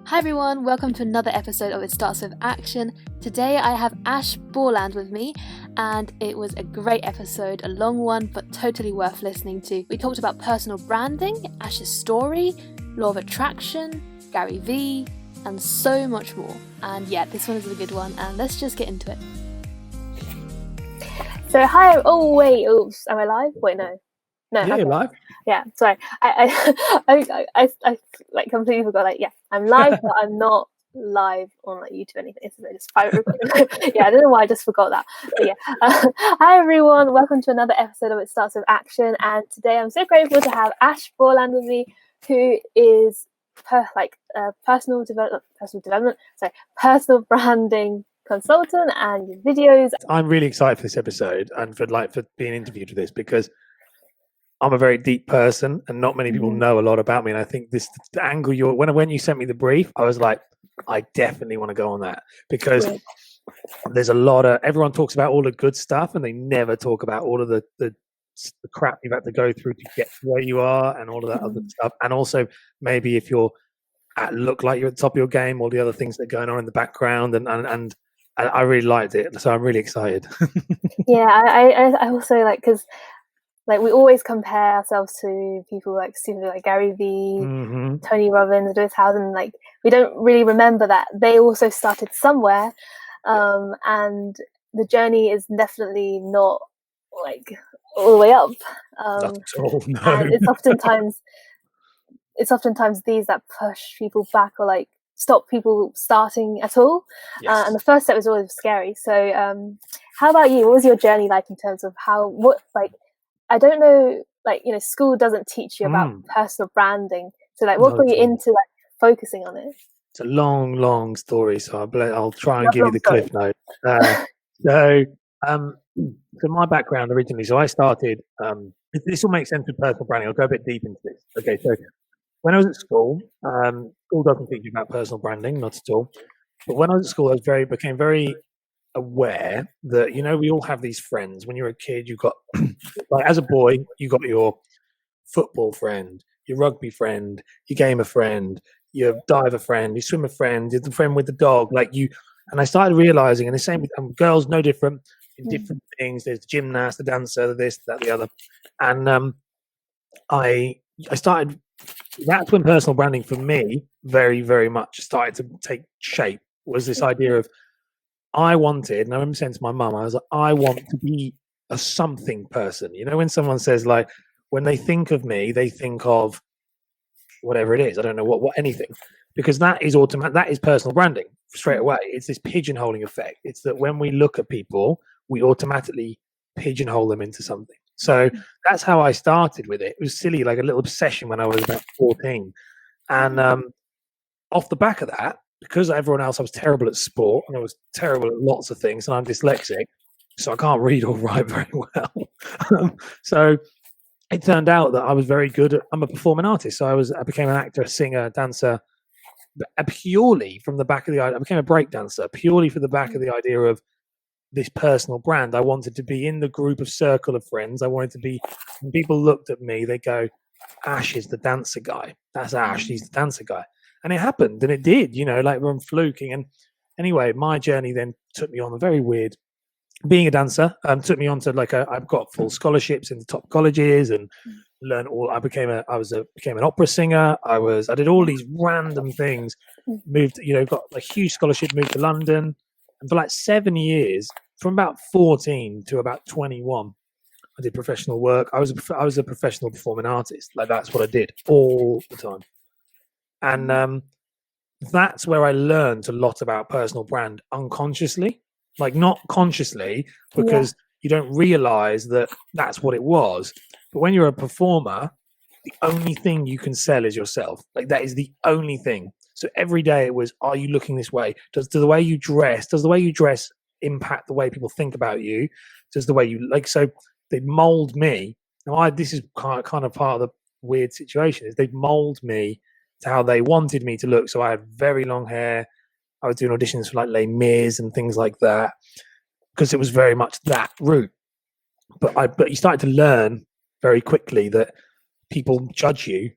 Hi everyone, welcome to another episode of It Starts With Action. Today I have Ash Borland with me, and it was a great episode, a long one, but totally worth listening to. We talked about personal branding, Ash's story, law of attraction, Gary Vee, and so much more. And yeah, this one is a good one, and let's just get into it. So hi, oops, am I live? Wait, no. Yeah, okay. You're live. Yeah, sorry. I like completely forgot. Like, yeah, I'm live, but I'm not live on like YouTube or anything. It's just private recording. Yeah, I don't know why I just forgot that. But yeah, hi everyone. Welcome to another episode of It Starts With Action. And today I'm so grateful to have Ash Borland with me, who is personal branding consultant and videos. I'm really excited for this episode and for being interviewed for this because I'm a very deep person and not many people know a lot about me. And I think the angle when you sent me the brief, I was like, I definitely want to go on that because there's a lot of, everyone talks about all the good stuff and they never talk about all of the crap you've had to go through to get to where you are and all of that other stuff. And also maybe if you're look like you're at the top of your game, all the other things that are going on in the background and I really liked it. So I'm really excited. Yeah, I also like, because like we always compare ourselves to people like Gary Vee, Tony Robbins, Lewis Howden. Like we don't really remember that they also started somewhere, and the journey is definitely not like all the way up. Not at all, no. And it's oftentimes these that push people back or like stop people starting at all. And the first step is always scary. So, how about you? What was your journey like in terms of I don't know, school doesn't teach you about personal branding. So what got you into focusing on it? It's a long, long story. So I'll try and give you the cliff note. So my background originally, so I started, this will make sense with personal branding. I'll go a bit deep into this. Okay. So when I was at school, school doesn't teach you about personal branding, not at all. But when I was at school, became very aware that we all have these friends. When you're a kid, you got as a boy you got your football friend, your rugby friend, your gamer friend, your diver friend, your swimmer friend, the friend with the dog. And I started realizing, and the same with girls, no different in different things. There's the gymnast, the dancer, this, that, the other. And I started. That's when personal branding for me very, very much started to take shape. Was this idea of I wanted, and I remember saying to my mum, I was like, I want to be a something person. When someone says when they think of me, they think of whatever it is. I don't know what anything, because that is automatic. That is personal branding straight away. It's this pigeonholing effect. It's that when we look at people, we automatically pigeonhole them into something. So that's how I started with it. It was silly, like a little obsession when I was about 14. And off the back of that, because everyone else, I was terrible at sport and I was terrible at lots of things, and I'm dyslexic, so I can't read or write very well. So it turned out that I was very good I'm a performing artist. So I became an actor, singer, dancer, purely from the back of the idea. I became a break dancer purely for the back of the idea of this personal brand. I wanted to be in the group of circle of friends. I wanted to be, when people looked at me, they go, Ash is the dancer guy. That's Ash. He's the dancer guy. And it happened, and it did, we're on fluking. And anyway, my journey then took me on a very weird, being a dancer, took me on to I've got full scholarships in the top colleges and learned all. I became an opera singer. I did all these random things, moved, got a huge scholarship, moved to London. And for 7 years, from about 14 to about 21, I did professional work. I was a professional performing artist. That's what I did all the time. And that's where I learned a lot about personal brand unconsciously, not consciously, because you don't realize that that's what it was. But when you're a performer, the only thing you can sell is yourself. That is the only thing. So every day it was, are you looking this way? Does the way you dress impact the way people think about you? Does the way you so they mold me. Now this is kind of part of the weird situation, is they mold me to how they wanted me to look. So I had very long hair. I was doing auditions for Les Mis and things like that, because it was very much that route. But you started to learn very quickly that people judge you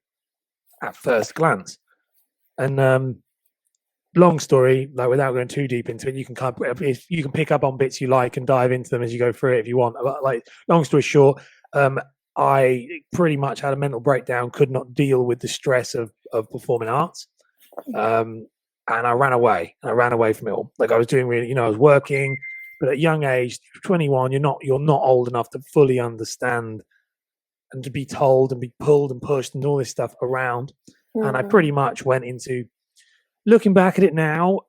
at first glance. And long story, like without going too deep into it, you can pick up on bits you like and dive into them as you go through it if you want. But like, long story short, I pretty much had a mental breakdown, could not deal with the stress of performing arts. And I ran away. I ran away from it all. Like I was doing really, I was working, but at a young age, 21, you're not old enough to fully understand and to be told and be pulled and pushed and all this stuff around. And I pretty much went into, looking back at it now,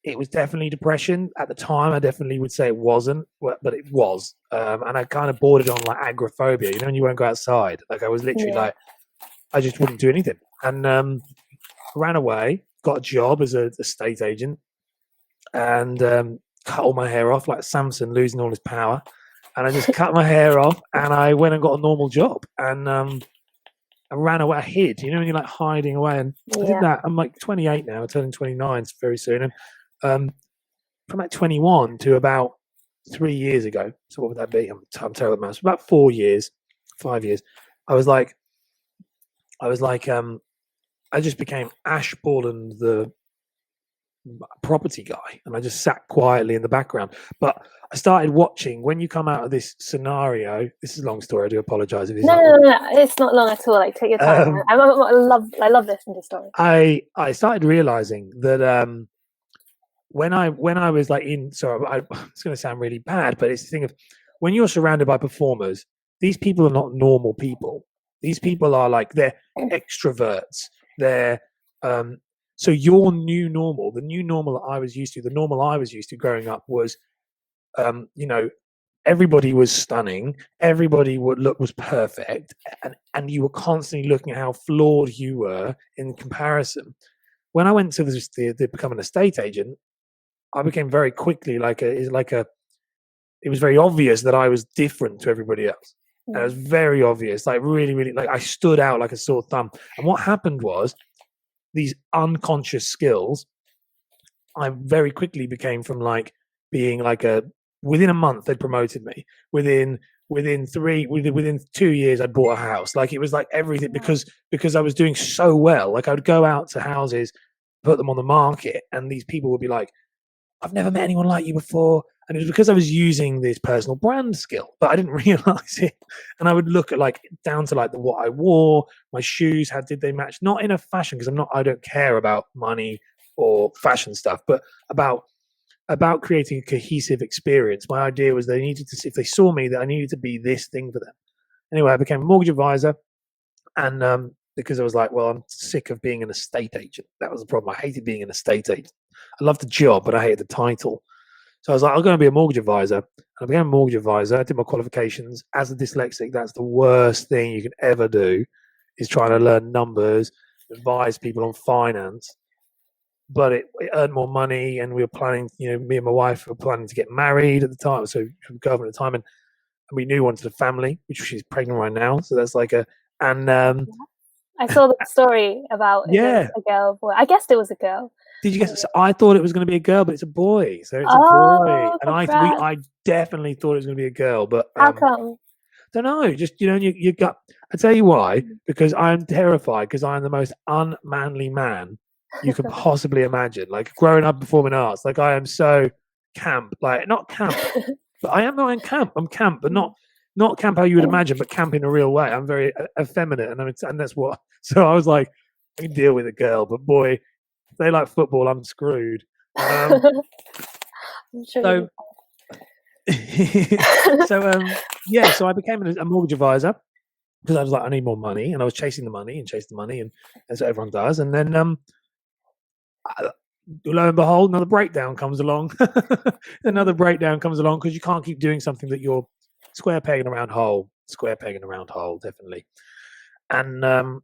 it was definitely depression. At the time, I definitely would say it wasn't, but it was. And I kind of bordered on like agoraphobia, when you won't go outside. Like I was literally like, I just wouldn't do anything. And ran away, got a job as a estate agent, and cut all my hair off like Samson losing all his power. And I just cut my hair off, and I went and got a normal job, and I ran away. I hid, when you're like hiding away, and I did that. I'm like 28 now, turning 29 very soon, and from like 21 to about 3 years ago. So what would that be? I'm terrible at maths. About 4 years, 5 years. I was like, I just became Ash Borland, the property guy, and I just sat quietly in the background. But I started watching when you come out of this scenario. This is a long story. I do apologize if it's no, it's not long at all. Like take your time. I love listening to stories. I started realizing that when I was like it's going to sound really bad, but it's the thing of when you're surrounded by performers, these people are not normal people. These people are like, they're extroverts. They're so your new normal, the new normal that I was used to, the normal I was used to growing up was, everybody was stunning, everybody was perfect, and you were constantly looking at how flawed you were in comparison. When I went to the become an estate agent, I became very quickly it was very obvious that I was different to everybody else. And it was very obvious, like really, really, like I stood out like a sore thumb. And what happened was these unconscious skills, I very quickly became from like being like within a month, they'd promoted me. Within 2 years, I'd bought a house. Like it was like everything because I was doing so well. Like I would go out to houses, put them on the market, and these people would be like, I've never met anyone like you before. And it was because I was using this personal brand skill, but I didn't realize it. And I would look at like down to like what I wore, my shoes, did they match? Not in a fashion, because I don't care about money or fashion stuff, but about creating a cohesive experience. My idea was they needed to see, if they saw me, that I needed to be this thing for them. Anyway, I became a mortgage advisor, and because I was like, well, I'm sick of being an estate agent. That was the problem. I hated being an estate agent. I loved the job, but I hated the title. So I was like, I'm going to be a mortgage advisor. And I became a mortgage advisor. I did my qualifications. As a dyslexic, that's the worst thing you can ever do, is trying to learn numbers, advise people on finance. But it earned more money, and we were planning, me and my wife were planning to get married at the time. So we were government at the time, and we knew we wanted a family, which she's pregnant right now. So that's like I saw the story about a girl, boy. I guessed it was a girl. Did you guess? So I thought it was going to be a girl, but it's a boy. So it's a boy, and I definitely thought it was going to be a girl. But how come? Don't know. Just your gut. I tell you why. Because I'm terrified. Because I'm the most unmanly man you could possibly imagine. Like growing up performing arts, like I am so camp. Like not camp, but I am not in camp. I'm camp, but not camp how you would imagine, but camp in a real way. I'm very effeminate, and that's what. So I was like, I can deal with a girl, but boy, if they like football, I'm screwed. I'm sure so I became a mortgage advisor because I was like, I need more money, and I was chasing the money, and that's what everyone does. And then lo and behold, another breakdown comes along. Because you can't keep doing something that you're square pegging around hole, definitely. And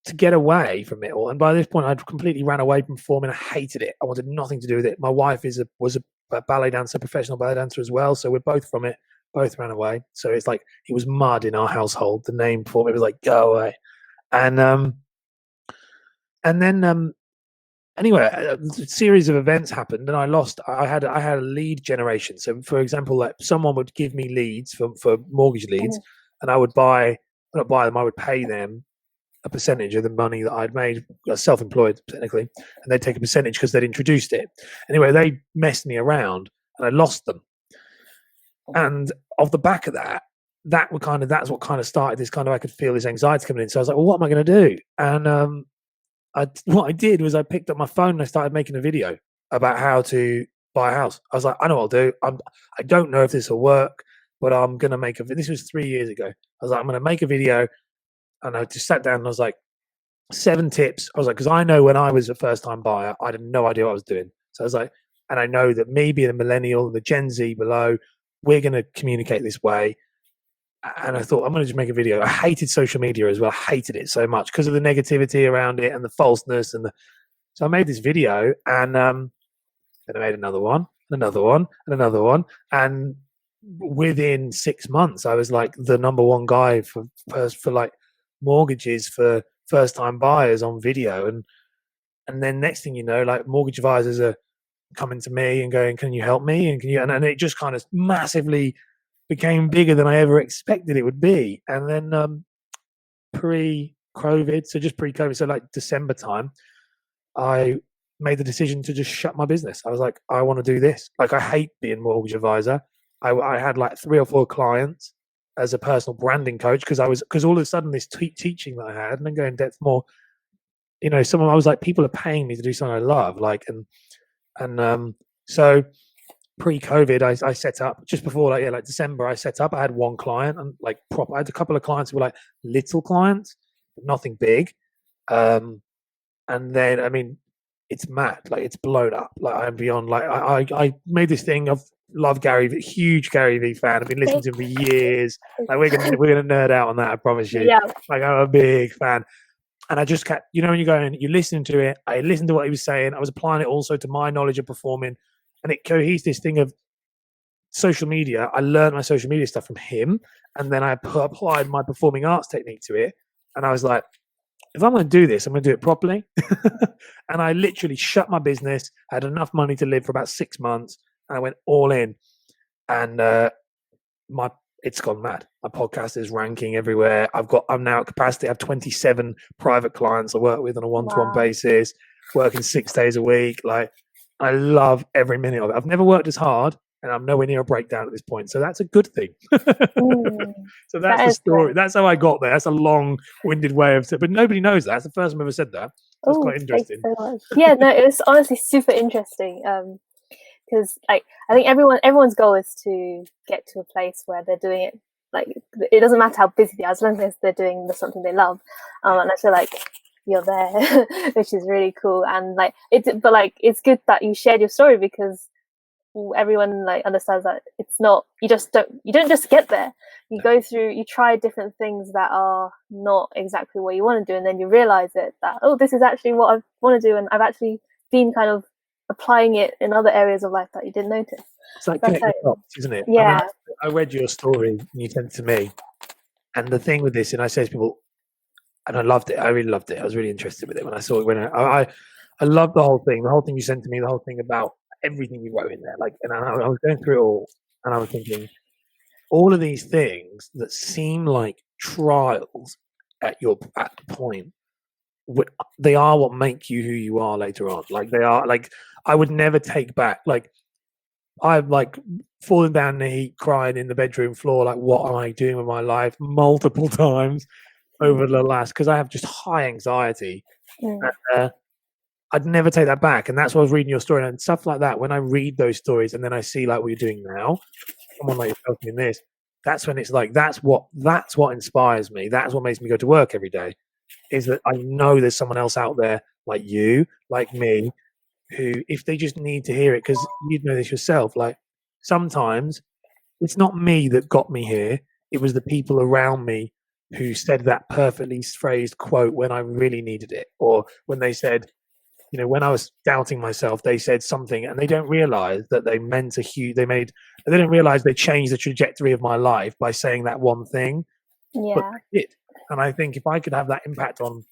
to get away from it all, and by this point I'd completely ran away from performing. I hated it. I wanted nothing to do with it. My wife was a ballet dancer, professional ballet dancer as well, so we're both from it, both ran away. So it's like it was mud in our household. The name for it was like, go away. And then anyway, a series of events happened, and I had a lead generation. So for example, like someone would give me leads for mortgage leads, and I would not buy them, I would pay them a percentage of the money that I'd made, self-employed technically, and they'd take a percentage because they'd introduced it. Anyway, they messed me around and I lost them. And off the back of that, that's what kind of started this kind of, I could feel this anxiety coming in. So I was like, well, what am I going to do? And what I did was I picked up my phone and I started making a video about how to buy a house. I was like, I know what I'll do. I don't know if this will work, but I'm going to make this was 3 years ago. I was like, I'm going to make a video. And I just sat down and I was like, 7 tips. I was like, because I know when I was a first time buyer, I had no idea what I was doing. So I was like, and I know that me being a millennial, the Gen Z below, we're going to communicate this way. And I thought, I'm going to just make a video. I hated social media as well. I hated it so much because of the negativity around it and the falseness. So I made this video, and then I made another one, another one, and another one. And within 6 months, I was like the number one guy for like mortgages for first time buyers on video. And then next thing you know, like mortgage advisors are coming to me and going, can you help me? And it just kind of massively became bigger than I ever expected it would be. And then pre-COVID, so like December time, I made the decision to just shut my business. I was like, I want to do this. Like, I hate being mortgage advisor. I had like 3 or 4 clients as a personal branding coach because all of a sudden this teaching that I had, and then go in depth more, I was like, people are paying me to do something I love. Like, so pre-COVID, I set up just before like December. I set up. I had 1 client, and like I had a couple of clients who were like little clients, but nothing big. And then, I mean, it's mad. Like, it's blown up. Like, I'm beyond. Like, I made this thing. I've loved Gary V, huge Gary V fan. I've been listening to him for years. Like, we're gonna nerd out on that. I promise you. Yeah. Like, I'm a big fan. And I just kept, when you go and you listen to it, I listened to what he was saying. I was applying it also to my knowledge of performing. And it coheses this thing of social media. I learned my social media stuff from him. And then I applied my performing arts technique to it. And I was like, if I'm going to do this, I'm going to do it properly. And I literally shut my business. I had enough money to live for about 6 months. And I went all in. And it's gone mad. My podcast is ranking everywhere. I'm now at capacity. I have 27 private clients I work with on a one-to-one basis, working 6 days a week. Like, I love every minute of it. I've never worked as hard, and I'm nowhere near a breakdown at this point. So that's a good thing. So that's the story. Great. That's how I got there. That's a long-winded way of saying, but nobody knows that. That's the first time I've ever said that. That's quite interesting. So yeah, no, it was honestly super interesting. Because like, I think everyone's goal is to get to a place where they're doing it. Like, it doesn't matter how busy they are, as long as they're doing something they love. And I feel like you're there, which is really cool. And like, it's good that you shared your story, because everyone like understands that it's not, you don't just get there. You go through, you try different things that are not exactly what you want to do, and then you realize that this is actually what I want to do, and I've actually been kind of applying it in other areas of life that you didn't notice. It's like connecting dots, isn't it? Yeah. I read your story and you sent it to me, and the thing with this, and I say to people, and I loved it. I really loved it. I was really interested with it when I saw it. I loved the whole thing you sent to me, the whole thing about everything you wrote in there. Like, and I was going through it all, and I was thinking, all of these things that seem like trials at the point, they are what make you who you are later on. Like, they are, like, I would never take back, like, I've like fallen down in the heat, crying in the bedroom floor, like, what am I doing with my life, multiple times over the last, because I have just high anxiety. And, I'd never take that back. And that's why I was reading your story and stuff like that. When I read those stories and then I see like what you're doing now, someone like yourself in this, that's when it's like, that's what inspires me. That's what makes me go to work every day, is that I know there's someone else out there like you, like me, who, if they just need to hear it, because you know this yourself, like, sometimes it's not me that got me here. It was the people around me who said that perfectly phrased quote when I really needed it, or when they said, when I was doubting myself, they said something, and they don't realize that they meant they didn't realize they changed the trajectory of my life by saying that one thing. Yeah. But they did. And I think if I could have that impact on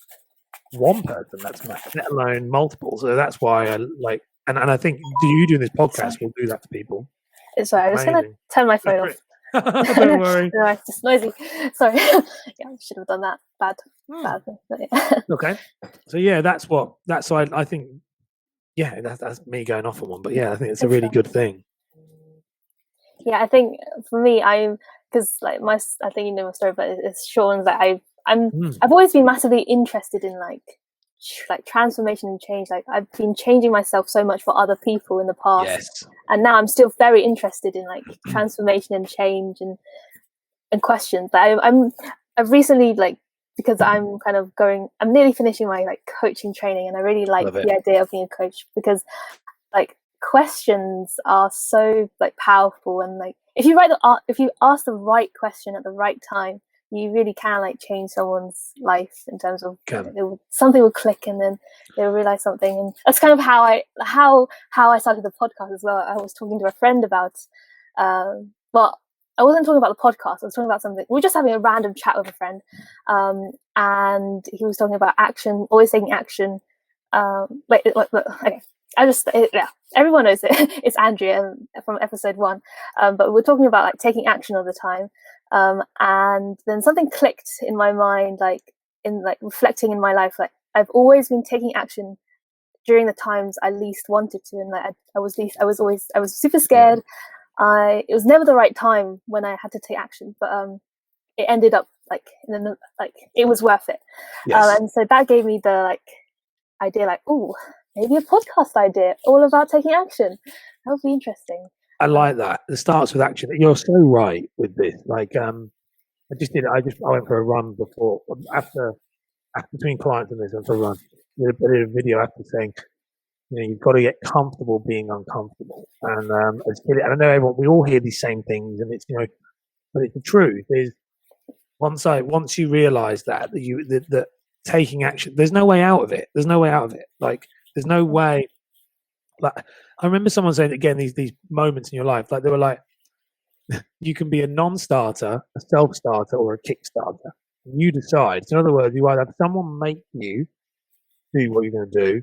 one person, that's massive, let alone multiple. So that's why I like, and I think you doing this podcast will do that to people. Sorry, I'm just going to turn my phone off. Don't worry. No, it's just noisy. Sorry. Yeah, I should have done that. Bad. sadly. But yeah. Okay. So yeah, that's why I think. Yeah, that's me going off on one, but yeah, I think it's a really good thing. Yeah, I think for me, because like I think you know my story, but it's Sean's that I've always been massively interested in like transformation and change. Like I've been changing myself so much for other people in the past, Yes. and now I'm still very interested in like transformation and change and questions. But I've recently like, because I'm nearly finishing my like coaching training, and I really like the idea of being a coach because like questions are so like powerful, and like if you ask the right question at the right time, you really can like change someone's life in terms of something will click, and then they'll realize something. And that's kind of how I started the podcast as well. I was talking to a friend about well, I wasn't talking about the podcast. I was talking about something. We were just having a random chat with a friend, and he was talking about action, always taking action. Okay. Everyone knows it. It's Andrea from episode 1, but we're talking about like taking action all the time, and then something clicked in my mind, like in like reflecting in my life. Like I've always been taking action during the times I least wanted to, and like I was super scared. It was never the right time when I had to take action, but it ended up like it was worth it. Yes. And so that gave me the like idea, like, oh, maybe a podcast idea all about taking action. That would be interesting. I like that. It starts with action. You're so right with this. Like, I went for a run before, after between clients and this, I went for a run. I did a video after saying, you know, you've got to get comfortable being uncomfortable. And I know we all hear these same things, and it's, you know, but it's the truth. Is once you realise that taking action, there's no way out of it. There's no way out of it. Like, there's no way. Like, I remember someone saying again these moments in your life, like they were like, you can be a non-starter, a self-starter, or a kick-starter. You decide. So in other words, you either have someone make you do what you're going to do,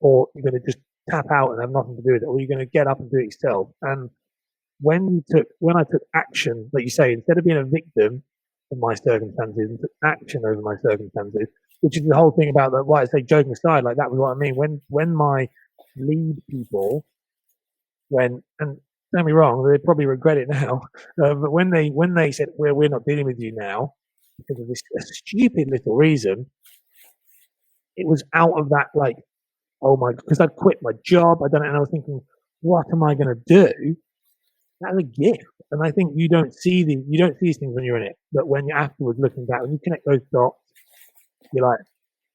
or you're going to just tap out and have nothing to do with it, or you're going to get up and do it yourself. And when I took action, like you say, instead of being a victim of my circumstances, and took action over my circumstances, which is the whole thing about that. Why I say joking aside, like that was what I mean. When my lead people, and don't get me wrong, they probably regret it now, but when they said we're not dealing with you now because of this stupid little reason, it was out of that like, oh my, because I'd quit my job, I done it, and I was thinking, what am I going to do? That's a gift, and I think you don't see these things when you're in it, but when you're afterwards looking back, when you connect those dots, you're like,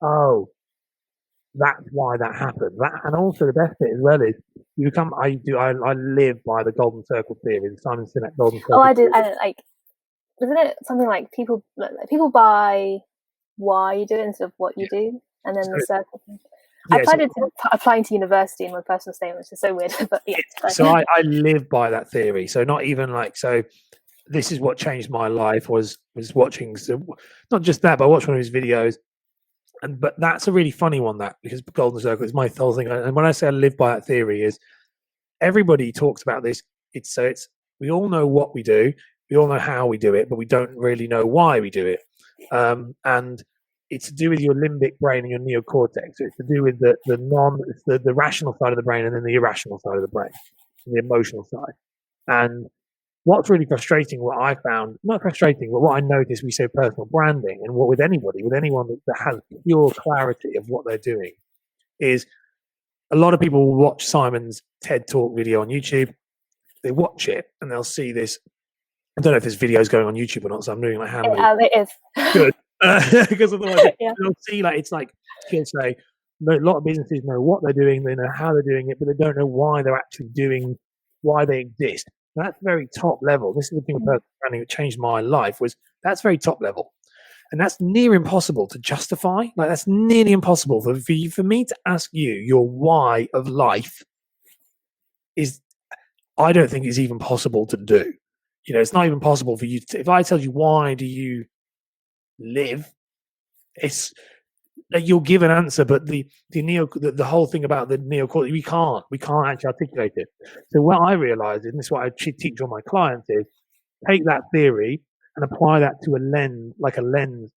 oh, that's why that happened. And also the best bit as well is you become. I live by the golden circle theory, the Simon Sinek golden circle. Oh, I did. I like. Isn't it something like people buy why you do it instead of what you do, and then the circle thing. Yeah, I applied it to applying to university in my personal statement, which is so weird. But yeah. So I live by that theory. So not even like so. This is what changed my life was watching. So not just that, but I watched one of his videos. But that's a really funny one, that, because golden circle is my whole thing. And when I say I live by that theory, is everybody talks about this. It's we all know what we do, we all know how we do it, but we don't really know why we do it. And it's to do with your limbic brain and your neocortex. So it's to do with the rational side of the brain, and then the irrational side of the brain, the emotional side. And what's really frustrating, what I found, not frustrating, but what I noticed, we say personal branding, and with anyone that has pure clarity of what they're doing, is a lot of people will watch Simon's TED Talk video on YouTube. They watch it and they'll see this. I don't know if this video is going on YouTube or not, so I'm doing my hand. It is. Good. Because otherwise they'll see, like, it's like she'll say, a lot of businesses know what they're doing, they know how they're doing it, but they don't know why they're actually doing, why they exist. That's very top level. This is the thing with personal branding that changed my life, was that's very top level. And that's near impossible to justify. Like, that's nearly impossible for me to ask you your why of life is, I don't think it's even possible to do. You know, it's not even possible for you to, if I tell you why do you live, it's like you'll give an answer, but the whole thing about the neocortex, we can't actually articulate it. So what I realized, and this is what I teach all my clients, is take that theory and apply that to a lens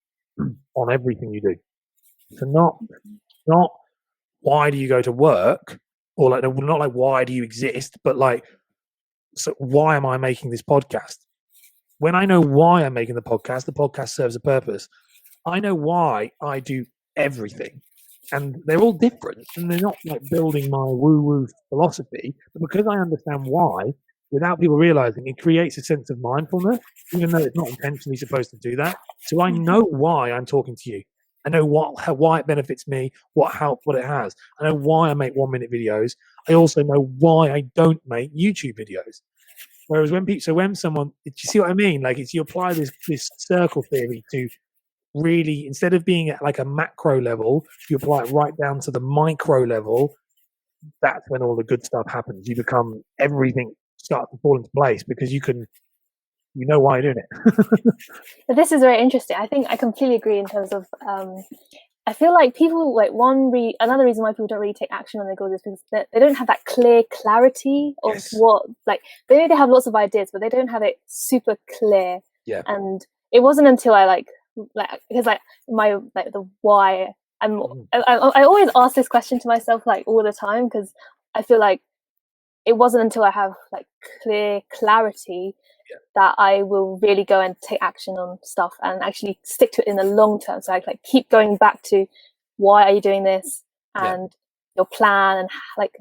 on everything you do. So not why do you go to work, or like not like why do you exist, but like, so why am I making this podcast? When I know why I'm making the podcast serves a purpose. I know why I do everything, and they're all different, and they're not like building my woo-woo philosophy, but because I understand why, without people realizing, it creates a sense of mindfulness, even though it's not intentionally supposed to do that. So I know why I'm talking to you. I know why it benefits me, what it has. I know why I make 1 minute videos. I also know why I don't make YouTube videos. Whereas when someone, do you see what I mean? Like, you apply this circle theory to really, instead of being at like a macro level, you apply it right down to the micro level. That's when all the good stuff happens. You become, everything starts to fall into place because you know why you're doing it. But this is very interesting. I think I completely agree in terms of I feel like people, like, another reason why people don't really take action on their goals is because they don't have that clear clarity of Yes. what, like, they have lots of ideas, but they don't have it super clear. Yeah. And it wasn't until I because my the why, I always ask this question to myself like all the time, because I feel like it wasn't until I have like clear clarity that I will really go and take action on stuff and actually stick to it in the long term. So I like keep going back to why are you doing this, and your plan, and like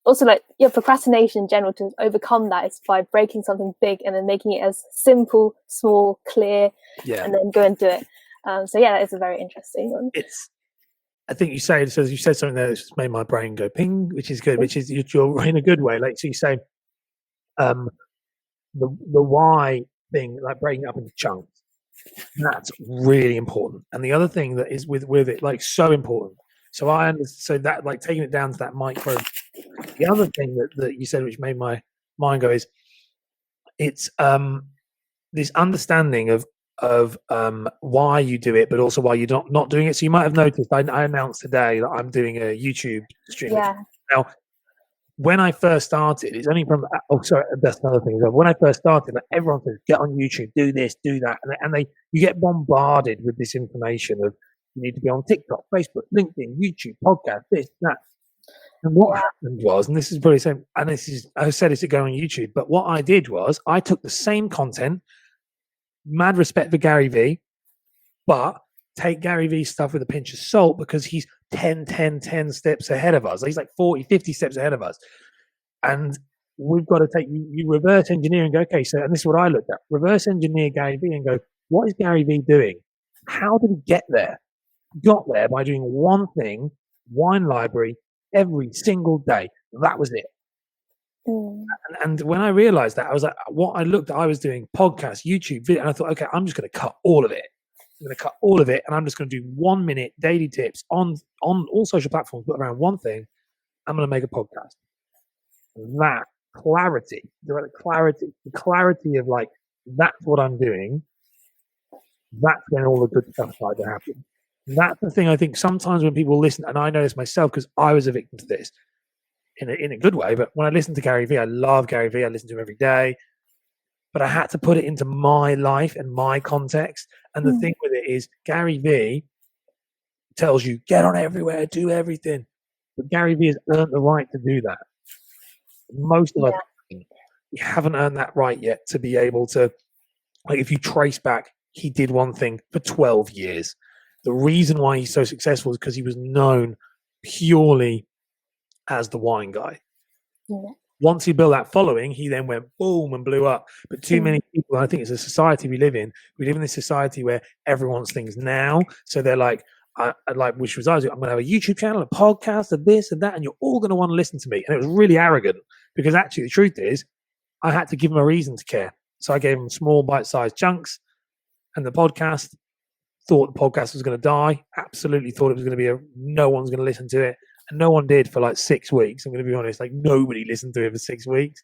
also like your procrastination in general, to overcome that is by breaking something big and then making it as simple, small, clear, and then go and do it. So yeah, that is a very interesting one. I think you said something there that just made my brain go ping, which is good, which is you're in a good way. Like, so you say, the why thing, like breaking it up into chunks, that's really important. And the other thing that is with it, like, so important. So that, like, taking it down to that micro. The other thing that you said, which made my mind go, is it's this understanding of why you do it, but also why you're not doing it. So you might have noticed I announced today that I'm doing a YouTube stream. Yeah. Now, when I first started, it's only from that's another thing. When I first started, like, everyone says, get on YouTube, do this, do that, and you get bombarded with this information of you need to be on TikTok, Facebook, LinkedIn, YouTube, podcast, this, that. And what happened was, and this is probably the same, and I said it's to go on YouTube, but what I did was I took the same content, mad respect for Gary Vee, but take Gary Vee's stuff with a pinch of salt, because he's 10 steps ahead of us. He's like 40, 50 steps ahead of us. And we've got to take, you reverse engineer and go, okay, so, and this is what I looked at, reverse engineer Gary Vee and go, what is Gary Vee doing? How did he get there? Got there by doing one thing, wine library, every single day. That was it. And when I realized that, I was like, I was doing podcasts, YouTube video, and I thought, okay, I'm just going to cut all of it. I'm going to cut all of it, and I'm just going to do 1 minute daily tips on all social platforms, but around one thing. I'm going to make a podcast. That clarity, the clarity of like, that's what I'm doing. That's when all the good stuff started to happen. That's the thing. I think sometimes when people listen, and I know this myself because I was a victim to this in a good way, but when I listen to Gary Vee, I love Gary Vee. I listen to him every day, but I had to put it into my life and my context. And the thing with it is, Gary Vee tells you, get on everywhere, do everything. But Gary Vee has earned the right to do that. Most of us, we haven't earned that right yet to be able to, like, if you trace back, he did one thing for 12 years. The reason why he's so successful is because he was known purely as the wine guy. Once he built that following, he then went boom and blew up. But too many people, I think it's a society we live in. We live in this society where everyone wants things now. So they're like, which was I'm going to have a YouTube channel, a podcast, a this and that, and you're all going to want to listen to me. And it was really arrogant, because actually the truth is, I had to give them a reason to care. So I gave them small bite-sized chunks, and the podcast, thought the podcast was going to die. Absolutely thought it was going to be no one's going to listen to it. And no one did for like 6 weeks. I'm going to be honest, like nobody listened to it for 6 weeks.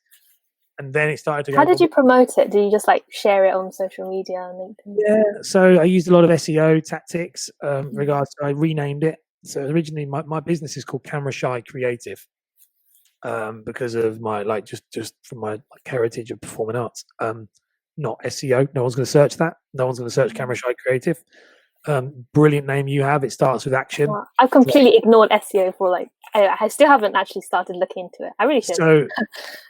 And then it started to go. How did you promote it? Did you just like share it on social media and LinkedIn? Yeah, so I used a lot of SEO tactics. Regards to, I renamed it. So originally my business is called Camera Shy Creative, because of my just from my heritage of performing arts. Not SEO. No one's going to search that. No one's going to search Camera Shy Creative. brilliant name you have. It starts with action. Well, I've completely ignored SEO for like, I still haven't actually started looking into it. I really should.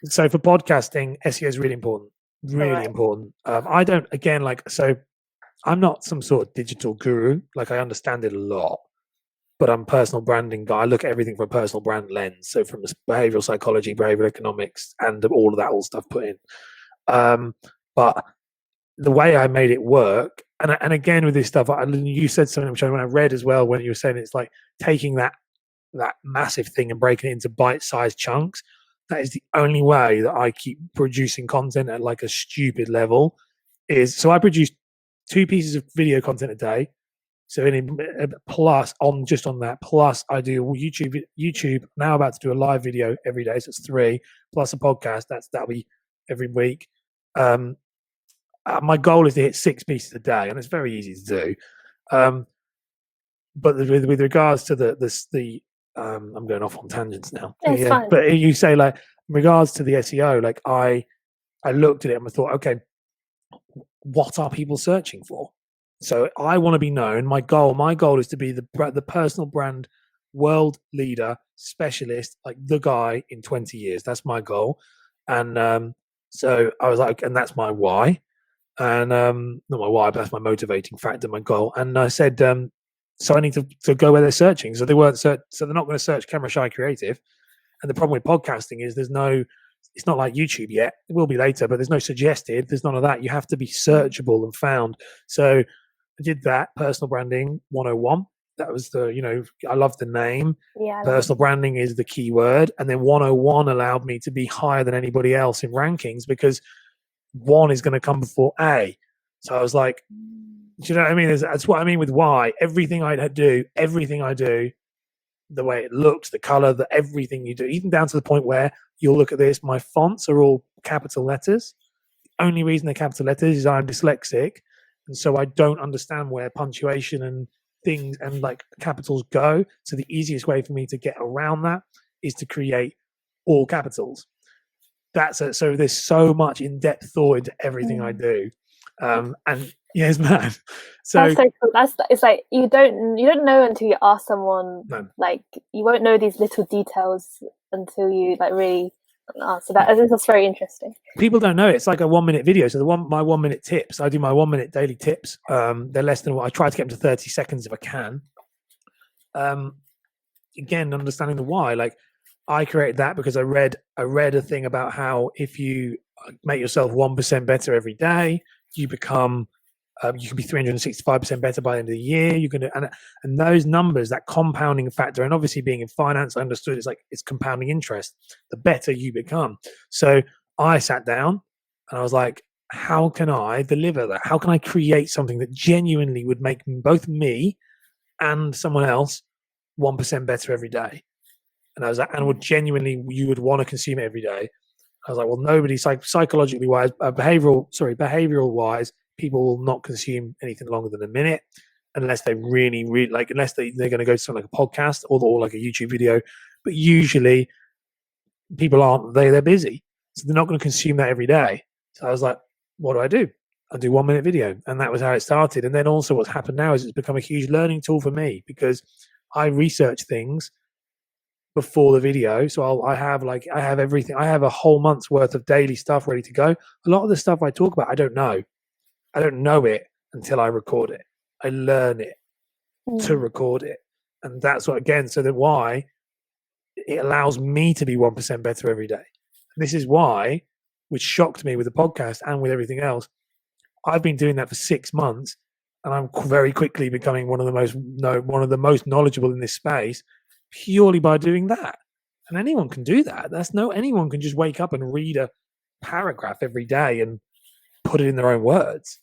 So for podcasting, SEO is really important. Really important. I don't, again, like, so I'm not some sort of digital guru. Like, I understand it a lot, but I'm a personal branding guy. I look at everything from a personal brand lens. So from behavioral psychology, behavioral economics, and all of that all stuff put in. But the way I made it work, and again with this stuff, you said something which when I read as well, when you were saying it's like taking that massive thing and breaking it into bite-sized chunks. That is the only way that I keep producing content at like a stupid level. So I produce 2 pieces of video content a day. So plus on that, plus I do YouTube now, about to do a live video every day. So it's 3 plus a podcast. That'll be every week. My goal is to hit 6 pieces a day, and it's very easy to do. But with regards to the I'm going off on tangents now. It's fine. But you say, like, in regards to the SEO, like I looked at it and I thought, okay, what are people searching for? So I want to be known. My goal is to be the personal brand world leader specialist, like the guy in 20 years. That's my goal. And so I was like, and that's my why. And not my why, but that's my motivating factor, my goal. And I said, so I need to go where they're searching. So they're not going to search camera shy creative. And the problem with podcasting is it's not like YouTube yet. It will be later, but there's no suggested. There's none of that. You have to be searchable and found. So I did that. Personal branding 101. That was I love the name. Yeah. Personal branding is the key word. And then 101 allowed me to be higher than anybody else in rankings, because 1 is going to come before A. So I was like, do you know what I mean? That's what I mean with why. Everything I do, the way it looks, the color, everything you do, even down to the point where you'll look at this, my fonts are all capital letters. The only reason they're capital letters is I'm dyslexic. And so I don't understand where punctuation and things and like capitals go. So the easiest way for me to get around that is to create all capitals. That's it. So there's so much in-depth thought into everything I do. And yes, man. So that's so cool. It's like you don't know until you ask someone. No. Like, you won't know these little details until you like really answer that. I think that's very interesting. People don't know it. It's like a 1-minute video. So my 1-minute tips. I do my 1-minute daily tips. They're less than what I try to get them to 30 seconds if I can. Again, understanding the why. Like, I created that because I read a thing about how if you make yourself 1% better every day, you become you can be 365% better by the end of the year. You're going to, and those numbers, that compounding factor, and obviously being in finance, I understood it's compounding interest. The better you become. So I sat down and I was like, how can I deliver that? How can I create something that genuinely would make both me and someone else 1% better every day? And I was like, and would genuinely, you would want to consume it every day. I was like, well, nobody psychologically wise, behavioral wise, people will not consume anything longer than a minute unless they really, really like, unless they're going to go to something like a podcast or like a YouTube video. But usually people aren't, they're busy. So they're not going to consume that every day. So I was like, what do? I do 1-minute video. And that was how it started. And then also what's happened now is it's become a huge learning tool for me because I research things before the video. So I have everything. I have a whole month's worth of daily stuff ready to go. A lot of the stuff I talk about, I don't know it until I record it. I learn it to record it. And that's what, again, so that why it allows me to be 1% better every day. And this is why, which shocked me with the podcast and with everything else, I've been doing that for 6 months and I'm very quickly becoming one of the most knowledgeable in this space purely by doing that. And anyone can do that. Anyone can just wake up and read a paragraph every day and put it in their own words.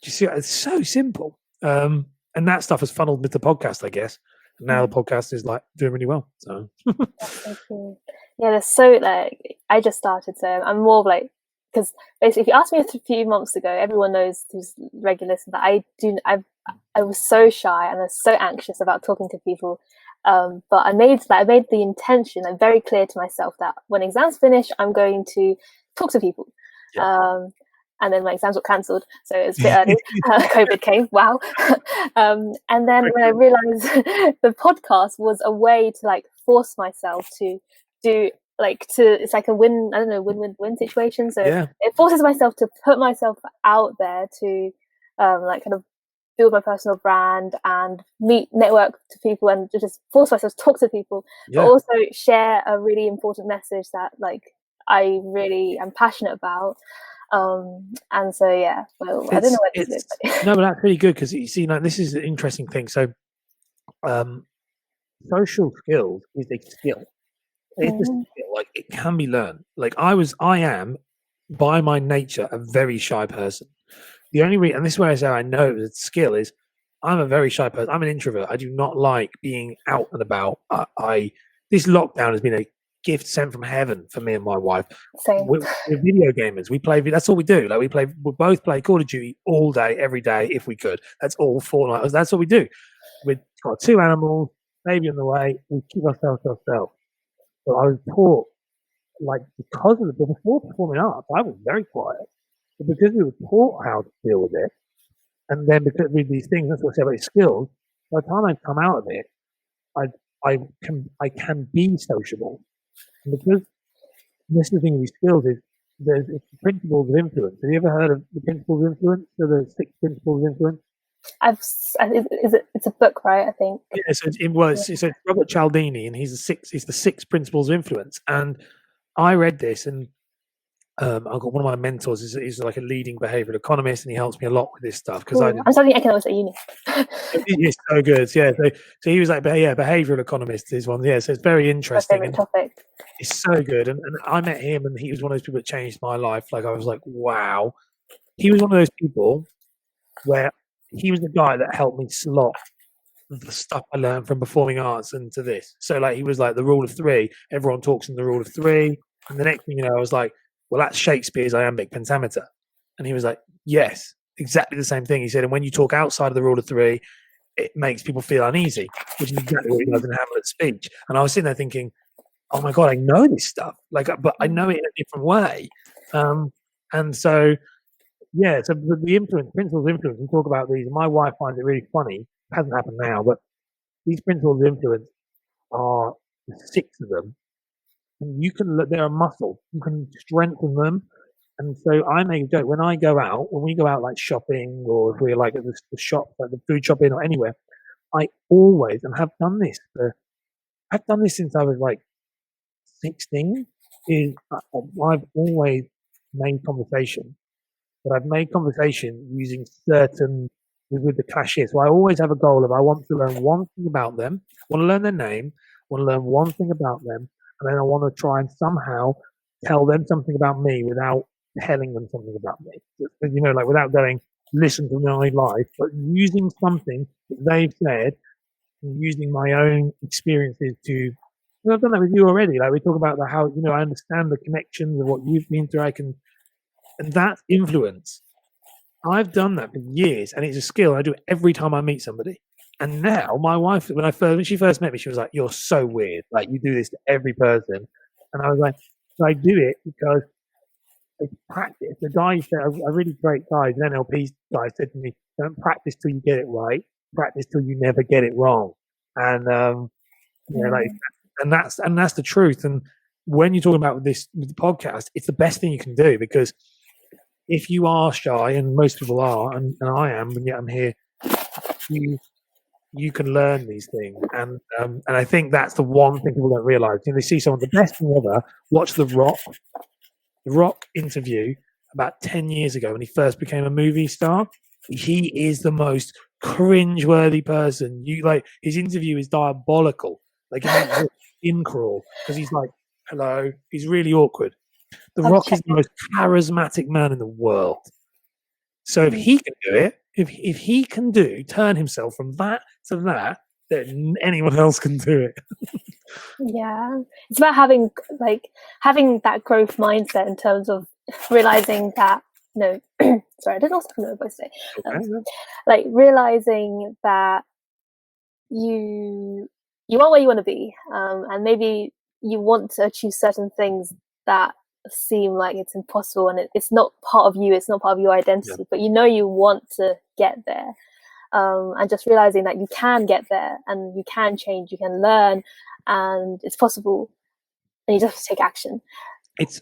Do you see? It's so simple. And that stuff has funneled with the podcast, I guess. And now the podcast is like doing really well. So that's so cool. Yeah, there's so like I just started, so I'm more of like, because basically, if you asked me a few months ago, everyone knows who's regular that I was so shy and I was so anxious about talking to people. But I made the intention. I'm very clear to myself that when exams finish, I'm going to talk to people. Yeah. and then my exams got cancelled, so it was a bit early. COVID came, wow. And then when I realized the podcast was a way to like force myself to do it's like a win-win situation. So it forces myself to put myself out there to like kind of build my personal brand and network to people, and just force myself to talk to people, but also share a really important message that like I really am passionate about. And so well, I don't know what to do. No, but that's really good, because you see, like, this is an interesting thing. So social skills is a skill. It's a skill. Like, it can be learned. Like, I am by my nature a very shy person. The only reason, and this is where I say I know it's a skill, is I'm a very shy person. I'm an introvert. I do not like being out and about. This lockdown has been a gift sent from heaven for me and my wife. We're video gamers. We play. That's all we do. Like, we both play Call of Duty all day, every day, if we could. That's all. Fortnite. That's what we do. We've got 2 animals, baby on the way. We keep ourselves to ourselves. So I was taught, like, because of before performing arts, I was very quiet. But because we were taught how to deal with it, and then because with these things, that's what I say about skills. By the time I come out of it, I can be sociable. And because this is the thing with skills is it's the principles of influence. Have you ever heard of the principles of influence? So the 6 principles of influence. It's a book, right? I think. Yeah, so it's Robert Cialdini, and he's the 6 principles of influence. And I read this, and I've got one of my mentors is like a leading behavioral economist, and he helps me a lot with this stuff, because I'm studying economics at uni. He's so good, yeah. So he was like, behavioral economist is one, yeah. So it's very interesting. My favorite topic. It's so good, and I met him, and he was one of those people that changed my life. Like, I was like, wow. He was one of those people where he was the guy that helped me slot the stuff I learned from performing arts into this. So, like, he was like the rule of 3. Everyone talks in the rule of 3, and the next thing you know, I was like, well, that's Shakespeare's iambic pentameter. And he was like, yes, exactly the same thing. He said, and when you talk outside of the rule of 3, it makes people feel uneasy, which is exactly what he does in Hamlet's speech. And I was sitting there thinking, oh my God, I know this stuff. Like, but I know it in a different way. And so, yeah, so the principles of influence, we talk about these. My wife finds it really funny. It hasn't happened now, but these principles of influence are 6 of them. And you can look, they're a muscle. You can strengthen them. And so I make a joke when we go out like shopping, or if we're like at the shop, like the food shopping or anywhere, I always, and have done this since I was like 16, is I've always made conversation. But I've made conversation using with the cashier. So I always have a goal of, I want to learn one thing about them, I want to learn their name, I want to learn one thing about them, and then I want to try and somehow tell them something about me without telling them something about me. You know, like, without going, listen to my life, but using something that they've said, and using my own experiences to. Well, I've done that with you already. Like, we talk about how, you know, I understand the connections of what you've been through. And that's influence. I've done that for years, and it's a skill. I do it every time I meet somebody. And now my wife, when she first met me, she was like, "You're so weird. Like, you do this to every person." And I was like, "I do it because it's practice." The guy said, a really great guy, an NLP guy, said to me, "Don't practice till you get it right. Practice till you never get it wrong." And you know, like, and that's the truth. And when you're talking about this with the podcast, it's the best thing you can do, because if you are shy, and most people are, and I am, and yet I'm here, you can learn these things, and I think that's the one thing people don't realize. You know, they see someone, the best thing ever. Watch The Rock interview about 10 years ago when he first became a movie star. He is the most cringe-worthy person. His interview is diabolical. Like, it makes your skin crawl, because he's like, hello. He's really awkward. The Rock is the most charismatic man in the world. So if he can do it, if he can turn himself from that to that, then anyone else can do it. Yeah, it's about having that growth mindset in terms of realizing that. No, sorry, I didn't also know what I was saying. Like, realizing that you are where you want to be, and maybe you want to achieve certain things that seem like it's impossible, and it's not part of you, it's not part of your identity, but you know you want to get there. And just realizing that you can get there, and you can change, you can learn, and it's possible, and you just have to take action. It's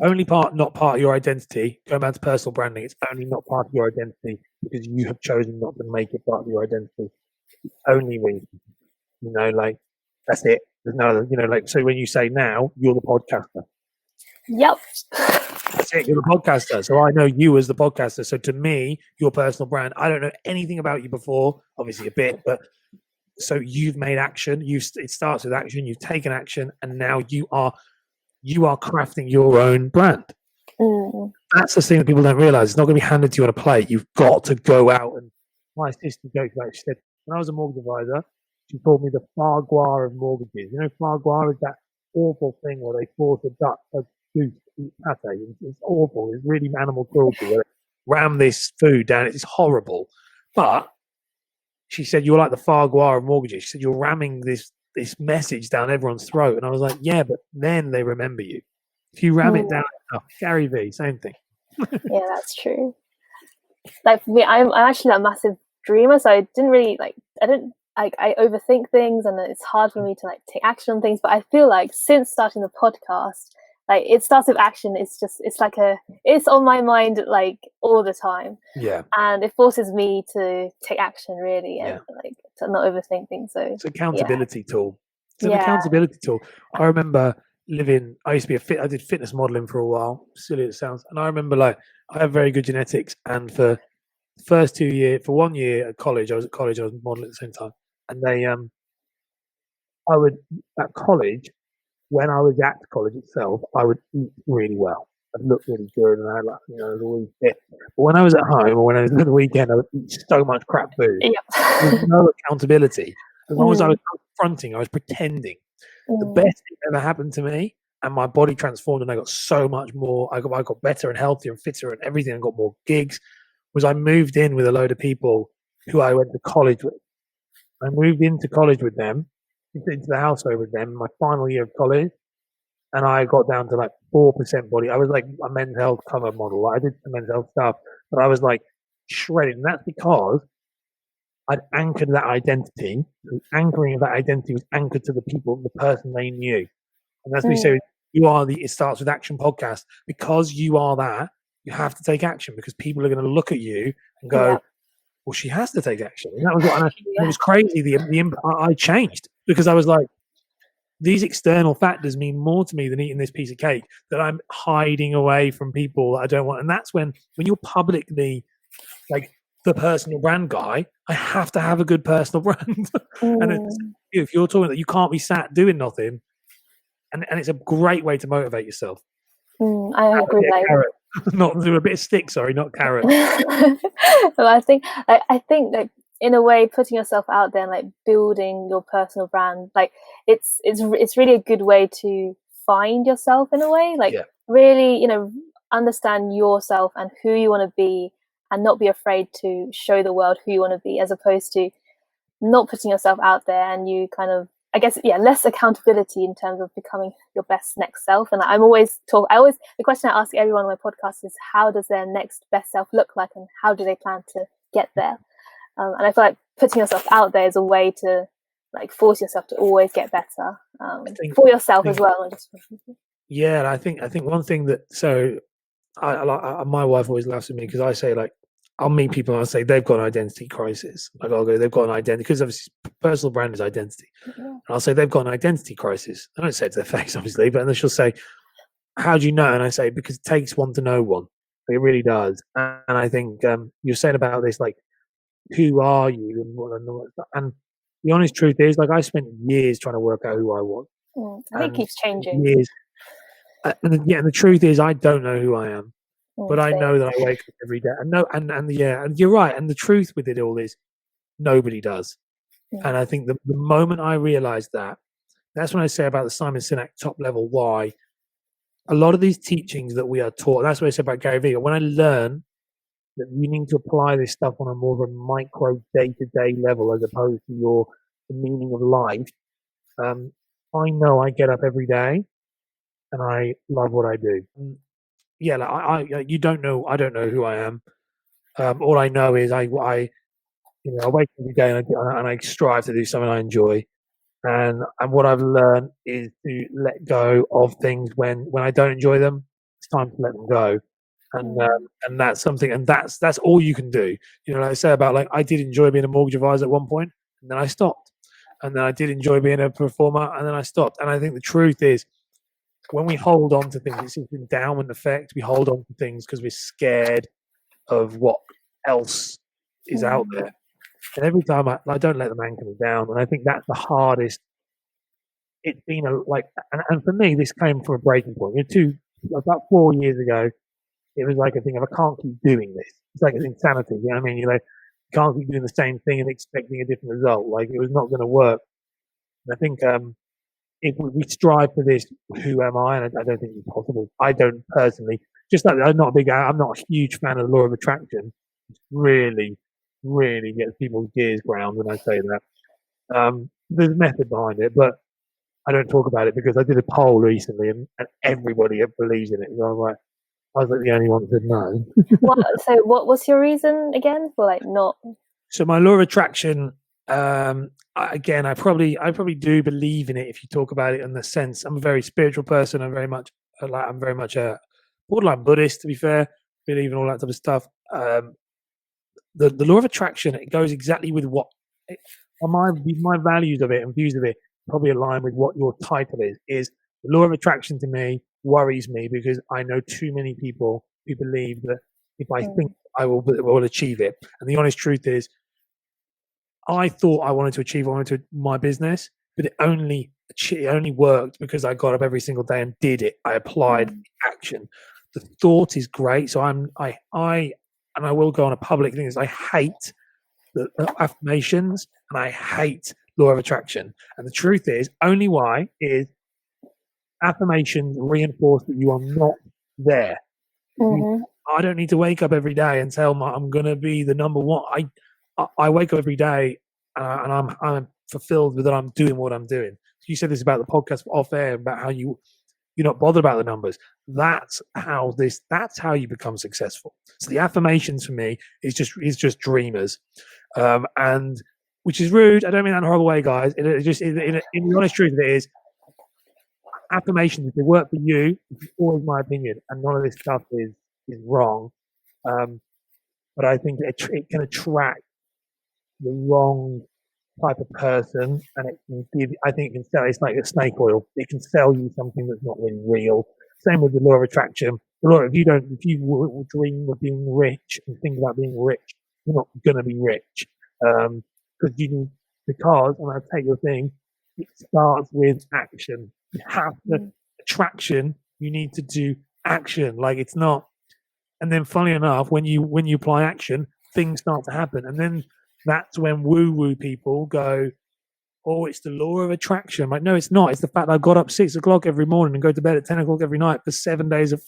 only not part of your identity. Going back to personal branding, it's only not part of your identity because you have chosen not to make it part of your identity. It's only reason, like that's it. There's no other, like, so when you say now you're the podcaster. Yep. That's it. You're the podcaster. So I know you as the podcaster. So to me, your personal brand, I don't know anything about you before, obviously a bit, but so you've made action. It starts with action. You've taken action, and now you are crafting your own brand. That's the thing that people don't realize. It's not going to be handed to you on a plate. You've got to go out. And my sister joked about it. She said, when I was a mortgage advisor, she called me the foie gras of mortgages. Foie gras is that awful thing where they force a duck, a goose to eat pate. It's awful. It's really animal cruelty. Where they ram this food down. It's horrible. But she said, you're like the foie gras of mortgages. She said, you're ramming this message down everyone's throat. And I was like, yeah, but then they remember you. If you ram it down enough, Gary V, same thing. Yeah, that's true. Like for me, I'm actually a massive dreamer, so I didn't really I overthink things, and it's hard for me to take action on things. But I feel like since starting the podcast, it starts with action. It's on my mind all the time. Yeah. And it forces me to take action really, and to not overthink things. So it's an accountability tool. It's an accountability tool. I remember I used to be I did fitness modeling for a while, silly it sounds. And I remember I have very good genetics, and for the first 2 years, for 1 year at college, I was modeling at the same time. And I would, at college, when I was at college itself, I would eat really well. I'd look really good, and I was always fit. But when I was at home or when I was at the weekend, I would eat so much crap food. There was no accountability. As long as I was confronting, I was pretending. The best thing that ever happened to me, and my body transformed, and I got so much more. I got better and healthier and fitter and everything, and got more gigs. Was I moved in with a load of people who I went to college with. I moved into college with them, into the household with them in my final year of college, and I got down to 4% body. I was like a men's health cover model. I did some men's health stuff, but I was shredded, and that's because I'd anchored that identity. The anchoring of that identity was anchored to the people, the person they knew. And that's what we say, it starts with action podcast. Because you are that, you have to take action, because people are going to look at you and go, well, she has to take action. And that was what it was crazy. I changed, because I was like, these external factors mean more to me than eating this piece of cake that I'm hiding away from people that I don't want. And that's when you're publicly the personal brand guy, I have to have a good personal brand. And if you're talking that you can't be sat doing nothing, and it's a great way to motivate yourself. I agree. Not do a bit of stick, sorry, not carrot. Well, I think that in a way, putting yourself out there and building your personal brand, it's really a good way to find yourself in a way. Really, understand yourself and who you want to be, and not be afraid to show the world who you want to be, as opposed to not putting yourself out there and you kind of, I guess, less accountability in terms of becoming your best next self. And the question I ask everyone on my podcast is, how does their next best self look like, and how do they plan to get there? And I feel like putting yourself out there is a way to force yourself to always get better for yourself as well. Yeah, and I think one thing that my wife always laughs at me, because I say I'll meet people and I'll say they've got an identity crisis. I'll go, they've got an identity, because obviously personal brand is identity. And I'll say they've got an identity crisis. I don't say it to their face, obviously, but then she'll say, how do you know? And I say, because it takes one to know one. It really does. And I think you're saying about this, who are you and the honest truth is, I spent years trying to work out who I was. I think it keeps changing. Years. And the truth is, I don't know who I am. But I know that I wake up every day. And you're right. And the truth with it all is, nobody does. And I think the moment I realized that's when I say about the Simon Sinek top level why. A lot of these teachings that we are taught, that's what I said about Gary Vee. When I learn that you need to apply this stuff on a more of a micro day-to-day level, as opposed to the meaning of life, I know I get up every day and I love what I do. Yeah, like I you don't know. I don't know who I am. All I know is I wake up every day and I strive to do something I enjoy. And what I've learned is to let go of things when I don't enjoy them. It's time to let them go, and that's something, and that's all you can do. Like I say about like I did enjoy being a mortgage advisor at one point, and then I stopped, and then I did enjoy being a performer, and then I stopped. And I think the truth is, when we hold on to things, it's an endowment effect. We hold on to things because we're scared of what else is out there. And every time I don't let them anchor me down, and I think that's the hardest. It's been and for me, this came from a breaking point. About 4 years ago, it was like a thing of I can't keep doing this. It's like an insanity. You know what I mean? You can't keep doing the same thing and expecting a different result. Like it was not going to work. And I think if we strive for this, who am I? And I don't think it's possible. I don't personally. Just like I'm not a huge fan of the law of attraction. It really, really gets people's gears ground when I say that. There's method behind it, but I don't talk about it because I did a poll recently and everybody believes in it. So I was like the only one that said no. So what was your reason again for like not? So my law of attraction, I probably do believe in it if you talk about it in the sense I'm a very spiritual person. I'm very much a borderline Buddhist, to be fair, believe in all that type of stuff. The law of attraction, it goes exactly with what my values of it and views of it probably align with what your title is the law of attraction. To me, worries me because I know too many people who believe that if I think I will achieve it. And the honest truth is, I thought I wanted to achieve my business, but it only worked because I got up every single day and did it. I applied action. The thought is great, so I will go on a public thing. Is I hate the affirmations and I hate law of attraction. And the truth is, only why is affirmations reinforce that you are not there. I don't need to wake up every day and tell I'm going to be the number one. I wake up every day and I'm fulfilled with that I'm doing what I'm doing. You said this about the podcast off air about how you're not bothered about the numbers. That's how you become successful. So the affirmations for me is just dreamers, and which is rude. I don't mean that in a horrible way, guys. In the honest truth of it is, affirmations, if they work for you, it's always my opinion, and none of this stuff is wrong. But I think it can attract the wrong type of person, and I think it can sell. It's like a snake oil. It can sell you something that's not really real. Same with the law of attraction. If you dream of being rich and think about being rich, you're not gonna be rich. And I'll take your thing. It starts with action. You have to attraction. You need to do action. Like it's not. And then, funny enough, when you apply action, things start to happen, and then that's when woo-woo people go, "Oh, it's the law of attraction." I'm like, no, it's not. It's the fact that I got up 6 o'clock every morning and go to bed at 10 o'clock every night for 7 days a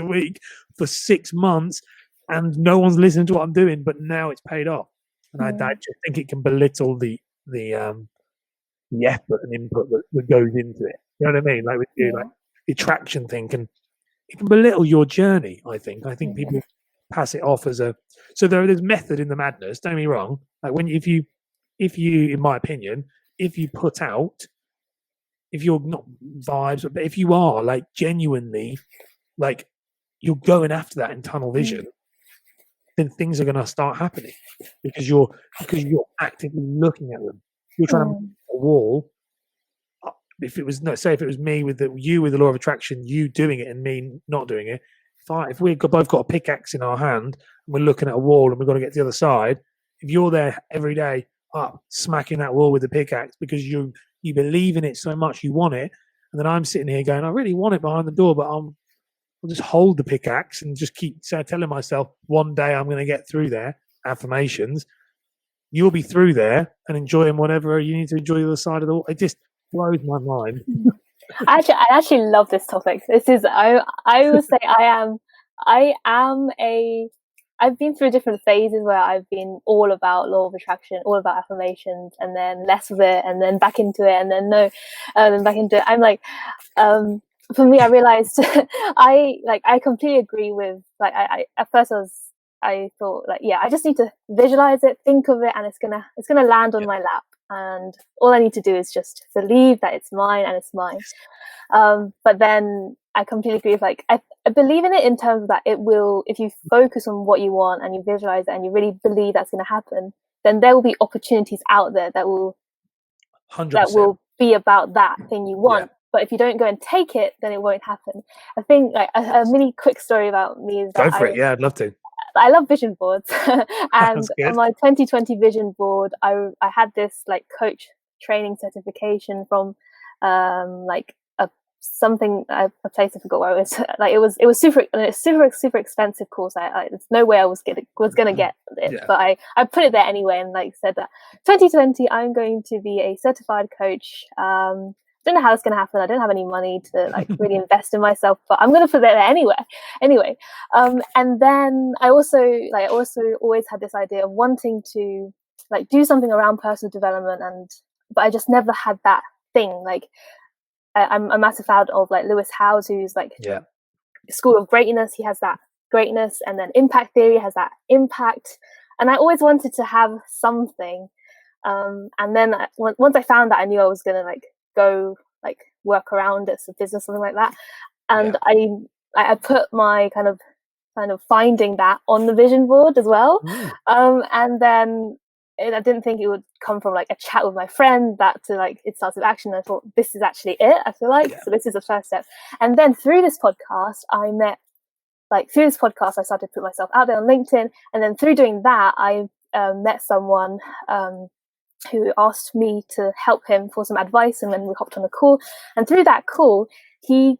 week for 6 months, and no one's listening to what I'm doing. But now it's paid off, and I just think it can belittle the effort and input that goes into it. You know what I mean? Like with you, like the attraction thing can belittle your journey. I think people pass it off as so there's method in the madness. Don't get me wrong. Like if you, in my opinion, if you put out, if you're not vibes, but if you are like genuinely, like you're going after that in tunnel vision, then things are going to start happening because you're actively looking at them. You're trying to make a wall. If it was me with the law of attraction, you doing it and me not doing it. If we've both got a pickaxe in our hand and we're looking at a wall and we've got to get to the other side, if you're there every day smacking that wall with the pickaxe because you believe in it so much, you want it, and then I'm sitting here going, I really want it behind the door, but I'll just hold the pickaxe and just keep telling myself one day I'm going to get through there. Affirmations. You'll be through there and enjoying whatever you need to enjoy the other side of the wall. It just blows my mind. I actually love this topic. This is I would say I've been through different phases where I've been all about law of attraction, all about affirmations, and then less of it, and then back into it, and then no, and then back into it. I'm like, for me, I realized I completely agree with like I at first I thought like, yeah, I just need to visualize it, think of it, and it's gonna land on my lap, and all I need to do is just believe that it's mine and it's mine. But then I completely agree with like I believe in it in terms of that it will, if you focus on what you want and you visualize it and you really believe that's going to happen, then there will be opportunities out there that will 100%. be about that thing you want. But if you don't go and take it, then it won't happen. I think like a really quick story about me is that Go for it. Yeah, I'd love to. I love vision boards. And on my 2020 vision board, I had this like coach training certification from like something a place I forgot where it was. Like it was super expensive course. There's no way I was gonna get it, but I put it there anyway and like said that 2020 I'm going to be a certified coach. Don't know how it's going to happen. I don't have any money to like really invest in myself, but I'm going to put it there anyway. And then I also always had this idea of wanting to like do something around personal development, but I just never had that thing. Like I'm a massive fan of like Lewis Howes, who's like School of Greatness. He has that greatness, and then impact theory has that impact. And I always wanted to have something. And then once I found that, I knew I was going to like go like work around it, so business, something like that. And I put my kind of finding that on the vision board as well. And then I didn't think it would come from like a chat with my friend that to like it starts with action. I thought this is actually it. I feel like so this is the first step. And then through this podcast, I started to put myself out there on LinkedIn, and then through doing that, I met someone who asked me to help him for some advice, and then we hopped on a call. And through that call, he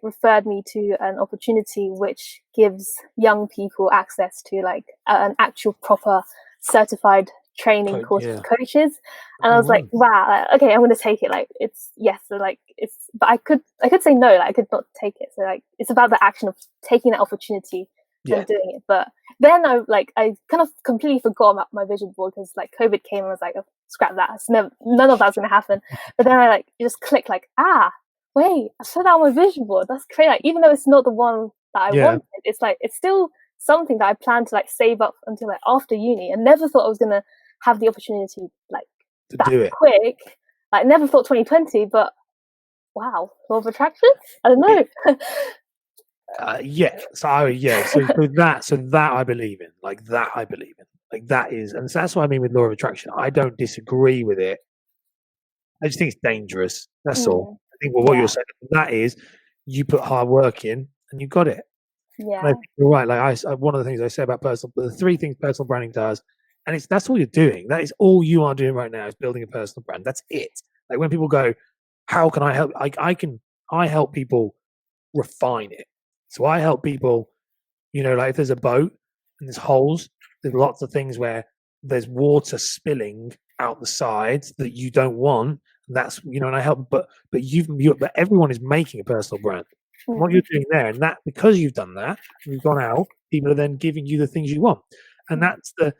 referred me to an opportunity which gives young people access to like an actual proper certified training course with coaches. And I was like, wow, okay, I'm going to take it. Like it's so like it's, but I could say no, like I could not take it. So like it's about the action of taking that opportunity and doing it. But then I kind of completely forgot about my vision board because like COVID came and I was like, oh, scrap that. None of that's going to happen. But then I just clicked like, wait, I put that on my vision board. That's crazy. Like, even though it's not the one that I wanted, it's like it's still something that I plan to like save up until like after uni. I never thought I was going to have the opportunity like to that do it quick. Like never thought 2020, but wow, law of attraction. I don't know. So that I believe in. Like that I believe in. Like that is, and so that's what I mean with law of attraction. I don't disagree with it. I just think it's dangerous. That's all. I think what you're saying, that is, you put hard work in and you got it. Yeah, and I think you're right. Like one of the things I say about the 3 things personal branding does, and that's all you're doing. That is all you are doing right now is building a personal brand. That's it. Like when people go, how can I help? I help people refine it. So I help people, like if there's a boat and there's holes, there's lots of things where there's water spilling out the sides that you don't want. That's, and I help, but everyone is making a personal brand. And what you're doing there, and that because you've done that, you've gone out, people are then giving you the things you want. And that's what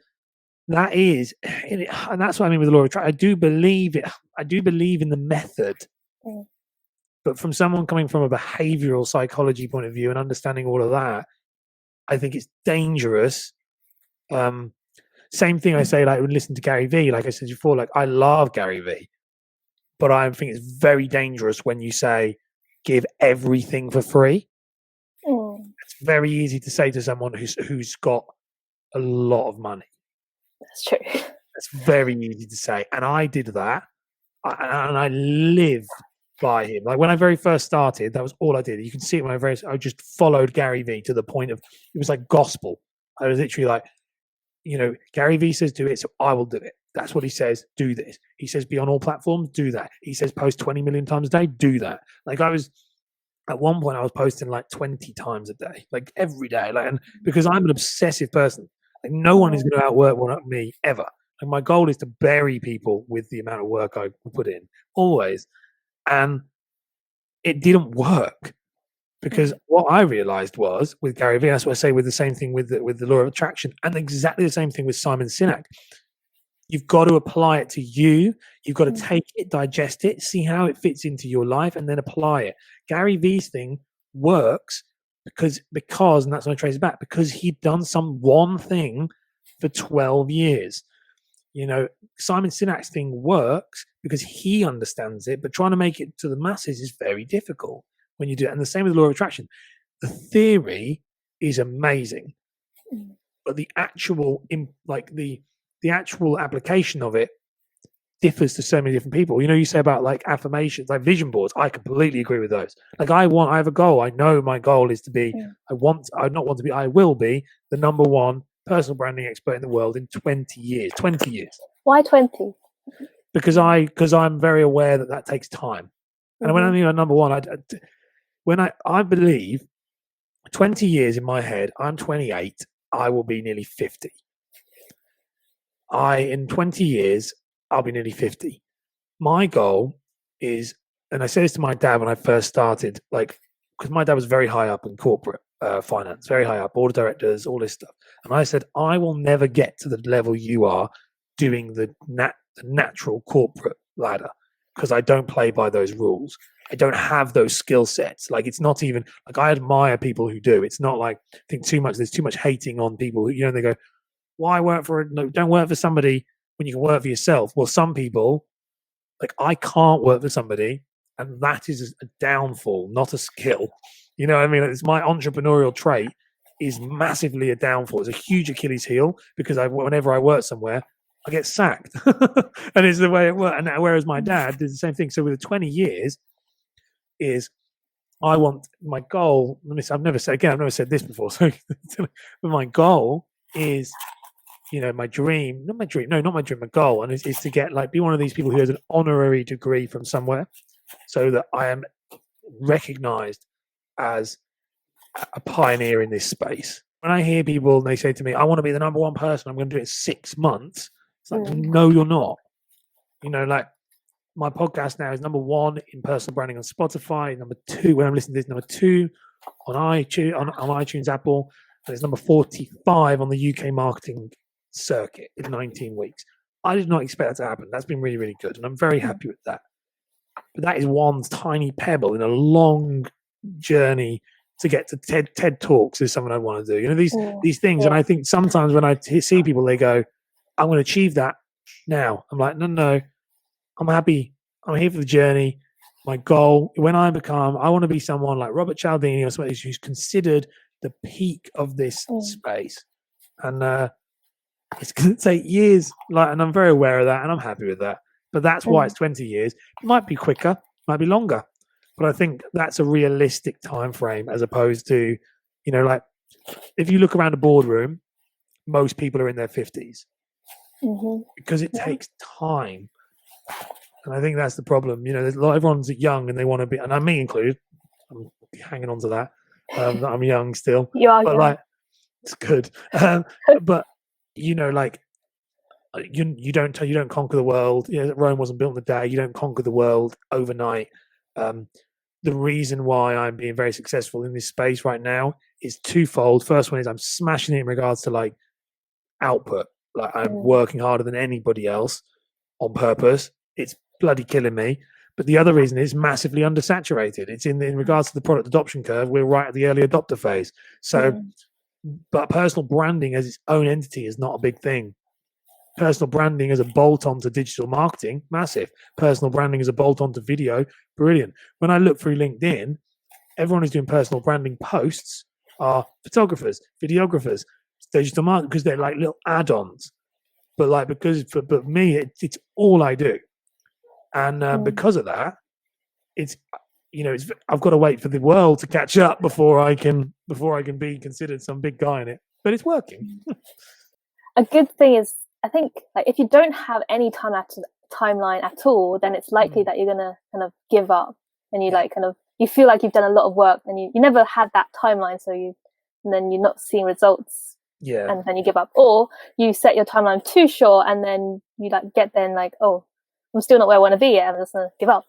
I mean with the law of attraction. I do believe in the method. But from someone coming from a behavioral psychology point of view and understanding all of that, I think it's dangerous. Same thing I say, like when listening to Gary Vee, like I said before, like I love Gary Vee, but I think it's very dangerous when you say, give everything for free. It's very easy to say to someone who's got a lot of money. That's true. It's very easy to say. And I did that. And I live by him. Like when I very first started, that was all I did. You can see it when I just followed Gary Vee to the point of it was like gospel. I was literally like, Gary Vee says do it, so I will do it. That's what he says. Do this. He says be on all platforms. Do that. He says post 20 million times a day. Do that. Like at one point I was posting like 20 times a day, like every day. Like, and because I'm an obsessive person, like no one is going to outwork me ever. And my goal is to bury people with the amount of work I put in always. And it didn't work because what I realized was with Gary Vee, that's what I say with the same thing with the law of attraction, and exactly the same thing with Simon Sinek. You've got to apply it to you. You've got to take it, digest it, see how it fits into your life, and then apply it. Gary Vee's thing works because, and that's when I trace it back, because he'd done some one thing for 12 years. You know, Simon Sinek's thing works because he understands it, but trying to make it to the masses is very difficult when you do it. And the same with the law of attraction. The theory is amazing, but the actual, the actual application of it differs to so many different people. You know, you say about like affirmations, like vision boards. I completely agree with those. Like I have a goal. I know my goal is to be. I will be the number one personal branding expert in the world in 20 years. 20 years. Why 20? Because I'm very aware that takes time. And when I mean number one, I believe 20 years in my head. I'm 28. I will be nearly 50. In 20 years, I'll be nearly 50. My goal is, and I said this to my dad when I first started, like, because my dad was very high up in corporate finance, very high up, board of directors, all this stuff. And I said, I will never get to the level you are doing the natural corporate ladder, because I don't play by those rules. I don't have those skill sets. Like, it's not even like I admire people who do. It's not like there's too much hating on people who, you know, they go, why don't work for somebody when you can work for yourself? Well, some people, like, I can't work for somebody, and that is a downfall, not a skill. You know what I mean? It's my entrepreneurial trait is massively a downfall. It's a huge Achilles heel, because whenever I work somewhere, I get sacked. And it's the way it works. And whereas my dad did the same thing. So with the 20 years is, I want my goal. I've never said this before. So but my goal is, you know, my goal, and is to get, like, be one of these people who has an honorary degree from somewhere, so that I am recognized as a pioneer in this space. When I hear people and they say to me, I want to be the number one person, I'm going to do it in 6 months. It's like, no, you're not. You know, like, my podcast now is number one in personal branding on Spotify, number two, when I'm listening to this, number two on iTunes, Apple, and it's number 45 on the UK marketing circuit in 19 weeks. I did not expect that to happen. That's been really, really good, and I'm very happy with that. But that is one tiny pebble in a long journey to get to TED Talks is something I want to do. You know, these things. And I think sometimes when I see people, they go, I'm going to achieve that now. I'm like, no, I'm happy. I'm here for the journey. My goal, when I want to be someone like Robert Cialdini or somebody who's considered the peak of this space. And it's going to take years, and I'm very aware of that, and I'm happy with that. But that's why it's 20 years. It might be quicker, might be longer, but I think that's a realistic time frame, as opposed to, you know, like, if you look around a boardroom, most people are in their 50s because it takes time. And I think that's the problem. You know, everyone's young and they want to be, and me included. I'm hanging on to that. I'm young still. You are but young. Like, it's good. But you know, like, you don't conquer the world. You know, Rome wasn't built in a day. You don't conquer the world overnight. The reason why I'm being very successful in this space right now is twofold. First one is I'm smashing it in regards to, like, output. Like, I'm working harder than anybody else on purpose. It's bloody killing me. But the other reason is massively undersaturated. It's in regards to the product adoption curve, we're right at the early adopter phase. So, but personal branding as its own entity is not a big thing. Personal branding as a bolt-on to digital marketing, massive. Personal branding as a bolt-on to video, brilliant. When I look through LinkedIn, everyone who's doing personal branding posts are photographers, videographers, digital marketing, because they're like little add-ons. But like, but me, it's all I do. And because of that, it's, you know, I've got to wait for the world to catch up before I can be considered some big guy in it. But it's working. A good thing is, I think, like, if you don't have any timeline at all, then it's likely that you're gonna kind of give up, and you feel like you've done a lot of work, and you never had that timeline, and then you're not seeing results, and then you give up, or you set your timeline too short, and then you get there and oh, I'm still not where I want to be yet, I'm just gonna give up.